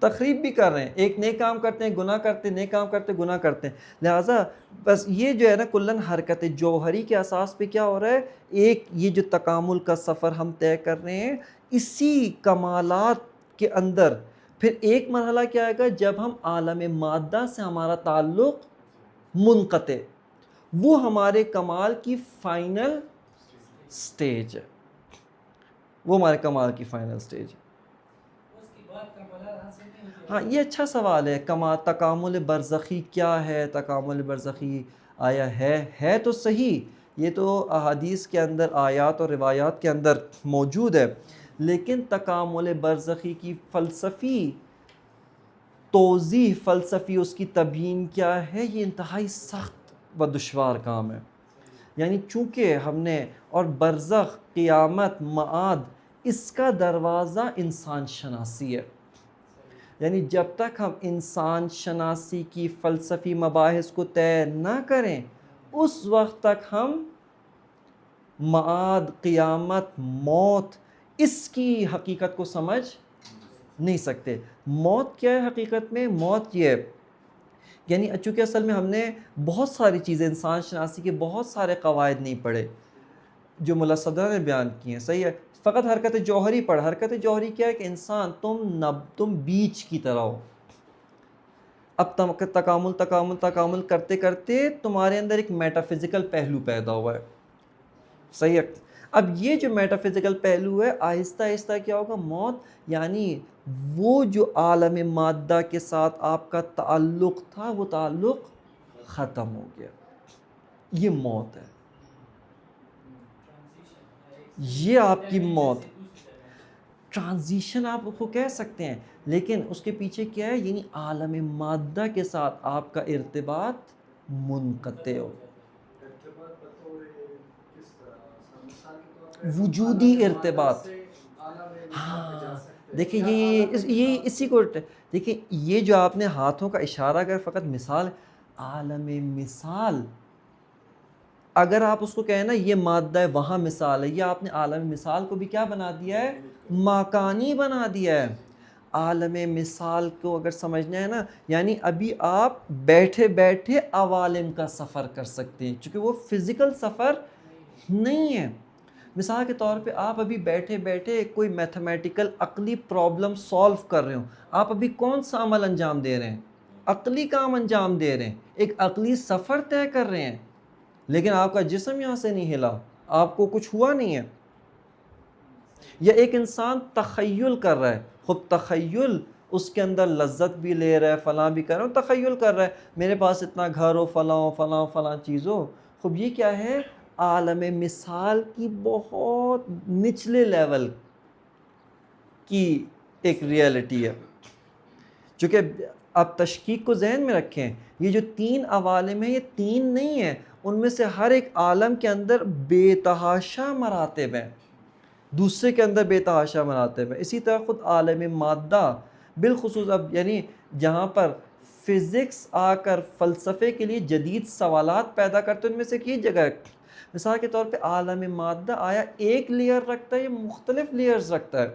تخریب بھی کر رہے ہیں. ایک نیک کام کرتے ہیں گناہ کرتے ہیں، نیک کام کرتے ہیں گناہ کرتے ہیں. لہٰذا بس یہ جو ہے نا کلن حرکت جوہری کے اساس پہ کیا ہو رہا ہے؟ ایک یہ جو تکامل کا سفر ہم طے کر رہے ہیں، اسی کمالات کے اندر پھر ایک مرحلہ کیا آئے گا جب ہم عالم مادہ سے ہمارا تعلق منقطع، وہ ہمارے کمال کی فائنل سٹیج ہے. وہ ہمارے کمال کی فائنل سٹیج ہے. ہاں، یہ اچھا سوال ہے. تکامل برزخی کیا ہے؟ تکامل برزخی آیا ہے تو صحیح، یہ تو احادیث کے اندر، آیات اور روایات کے اندر موجود ہے. لیکن تکامل برزخی کی فلسفی توضیح، فلسفی اس کی تبیین کیا ہے، یہ انتہائی سخت و دشوار کام ہے. یعنی چونکہ ہم نے، اور برزخ، قیامت، معاد، اس کا دروازہ انسان شناسی ہے. یعنی جب تک ہم انسان شناسی کی فلسفی مباحث کو طے نہ کریں، اس وقت تک ہم معاد، قیامت، موت، اس کی حقیقت کو سمجھ نہیں سکتے. موت کیا ہے حقیقت میں؟ موت یہ ہے، یعنی چونکہ اصل میں ہم نے بہت ساری چیزیں، انسان شناسی کے بہت سارے قواعد نہیں پڑھے جو ملا صدرہ نے بیان کیے ہیں. صحیح ہے. فقط حرکت جوہری پڑھ. حرکت جوہری کیا ہے کہ انسان تم بیج کی طرح ہو. اب تکامل کرتے کرتے تمہارے اندر ایک میٹافزیکل پہلو پیدا ہوا ہے. صحیح ہے. اب یہ جو میٹافزیکل پہلو ہے، آہستہ آہستہ کیا ہوگا؟ موت. یعنی وہ جو عالم مادہ کے ساتھ آپ کا تعلق تھا، وہ تعلق ختم ہو گیا. یہ موت ہے، یہ آپ کی موت. ٹرانزیشن آپ کو کہہ سکتے ہیں، لیکن اس کے پیچھے کیا ہے؟ یعنی عالم مادہ کے ساتھ آپ کا ارتباط منقطع ہو. وجودی ارتباط. ہاں دیکھیں، یہ اسی کو دیکھیں، یہ جو آپ نے ہاتھوں کا اشارہ کر فقط مثال، عالم مثال. اگر آپ اس کو کہیں نا یہ مادہ ہے، وہاں مثال ہے، یہ آپ نے عالم مثال کو بھی کیا بنا دیا ہے؟ ماکانی بنا دیا ہے. عالم مثال کو اگر سمجھنا ہے نا، یعنی ابھی آپ بیٹھے بیٹھے عوالم کا سفر کر سکتے ہیں، چونکہ وہ فزیکل سفر نہیں ہے. مثال کے طور پہ آپ ابھی بیٹھے بیٹھے کوئی میتھمیٹیکل عقلی پرابلم سالو کر رہے ہو، آپ ابھی کون سا عمل انجام دے رہے ہیں؟ عقلی کام انجام دے رہے ہیں، ایک عقلی سفر طے کر رہے ہیں. لیکن آپ کا جسم یہاں سے نہیں ہلا، آپ کو کچھ ہوا نہیں ہے. یا ایک انسان تخیل کر رہا ہے. خود تخیل اس کے اندر لذت بھی لے رہا ہے، فلاں بھی کر رہا ہے، تخیل کر رہا ہے میرے پاس اتنا گھر ہو، فلاں فلاں فلاں چیز ہو. خب یہ کیا ہے؟ عالم مثال کی بہت نچلے لیول کی ایک ریئلٹی ہے. چونکہ آپ تشکیک کو ذہن میں رکھیں، یہ جو 3 عوالم ہیں یہ 3 نہیں ہیں، ان میں سے ہر ایک عالم کے اندر بے تحاشا مراتب ہیں، دوسرے کے اندر بے تحاشا مراتب ہیں. اسی طرح خود عالم مادہ بالخصوص اب یعنی جہاں پر فزکس آ کر فلسفے کے لیے جدید سوالات پیدا کرتے ہیں، ان میں سے ایک یہ جگہ ہے. مثال کے طور پہ عالم مادہ آیا ایک لیئر رکھتا ہے یا مختلف لیئرز رکھتا ہے؟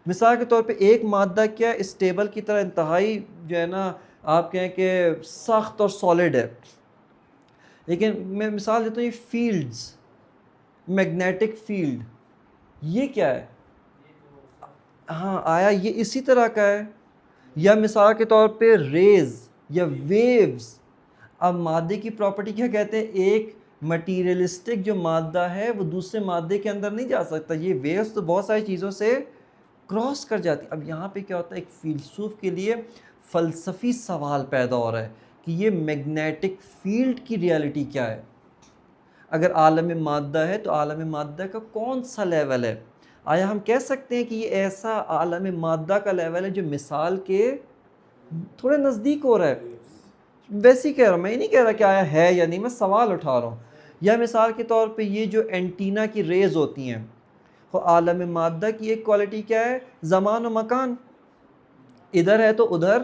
مثال کے طور پہ ایک مادہ کیا ہے، اس ٹیبل کی طرح انتہائی جو ہے نا آپ کہیں کہ سخت اور سالڈ ہے. لیکن میں مثال دیتا ہوں، یہ فیلڈز، میگنیٹک فیلڈ، یہ کیا ہے؟ ہاں آیا یہ اسی طرح کا ہے. یا مثال کے طور پہ ریز یا ویوز. اب مادے کی پراپرٹی کیا کہتے ہیں؟ ایک مٹیریلسٹک جو مادہ ہے وہ دوسرے مادے کے اندر نہیں جا سکتا. یہ ویوز تو بہت ساری چیزوں سے کراس کر جاتی. اب یہاں پہ کیا ہوتا ہے، ایک فیلسوف کے لیے فلسفی سوال پیدا ہو رہا ہے کہ یہ میگنیٹک فیلڈ کی ریالٹی کیا ہے؟ اگر عالم مادہ ہے تو عالم مادہ کا کون سا لیول ہے؟ آیا ہم کہہ سکتے ہیں کہ یہ ایسا عالم مادہ کا لیول ہے جو مثال کے تھوڑے نزدیک ہو رہا ہے؟ ویسے ہی کہہ رہا ہوں، میں یہ نہیں کہہ رہا کہ آیا ہے یا نہیں، میں سوال اٹھا رہا ہوں. یا مثال کے طور پہ یہ جو اینٹینا کی ریز ہوتی ہیں، تو عالم مادہ کی ایک کوالٹی کیا ہے؟ زمان و مکان. ادھر ہے تو ادھر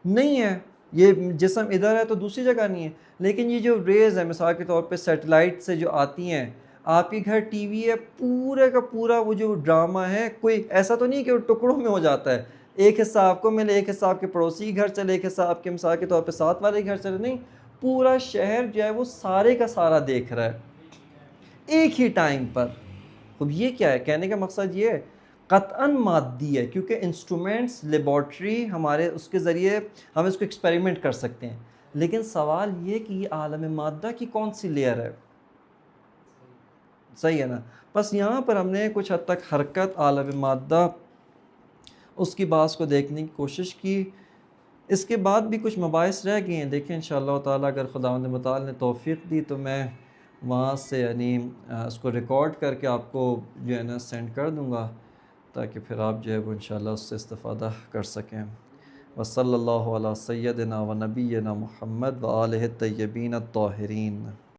نہیں ہے، یہ جسم ادھر ہے تو دوسری جگہ نہیں ہے. لیکن یہ جو ریز ہے مثال کے طور پہ سیٹلائٹ سے جو آتی ہیں، آپ کے گھر ٹی وی ہے، پورے کا پورا وہ جو ڈرامہ ہے، کوئی ایسا تو نہیں کہ وہ ٹکڑوں میں ہو جاتا ہے، ایک حصہ آپ کو ملے، ایک حصہ آپ کے پڑوسی کے گھر چلے، ایک حصہ آپ کے مثال کے طور پہ ساتھ والے کے گھر چلے. نہیں، پورا شہر جو ہے وہ سارے کا سارا دیکھ رہا ہے ایک ہی ٹائم پر. اب یہ کیا ہے؟ کہنے کا مقصد یہ ہے قطعاً مادی ہے، کیونکہ انسٹرومنٹس لیبارٹری ہمارے اس کے ذریعے ہم اس کو ایکسپیریمنٹ کر سکتے ہیں. لیکن سوال یہ کہ یہ عالم مادہ کی کون سی لیئر ہے؟ صحیح ہے نا؟ بس یہاں پر ہم نے کچھ حد تک حرکت عالم مادہ اس کی بات کو دیکھنے کی کوشش کی. اس کے بعد بھی کچھ مباحث رہ گئے ہیں، دیکھیں انشاءاللہ تعالیٰ اگر خداوند متعال نے توفیق دی تو میں وہاں سے یعنی اس کو ریکارڈ کر کے آپ کو جو ہے نا سینڈ کر دوں گا، تاکہ پھر آپ جو ہے وہ انشاءاللہ اس سے استفادہ کر سکیں. وصلی اللہ علی سیدنا و نبینا محمد و آلہ الطیبین الطاہرین.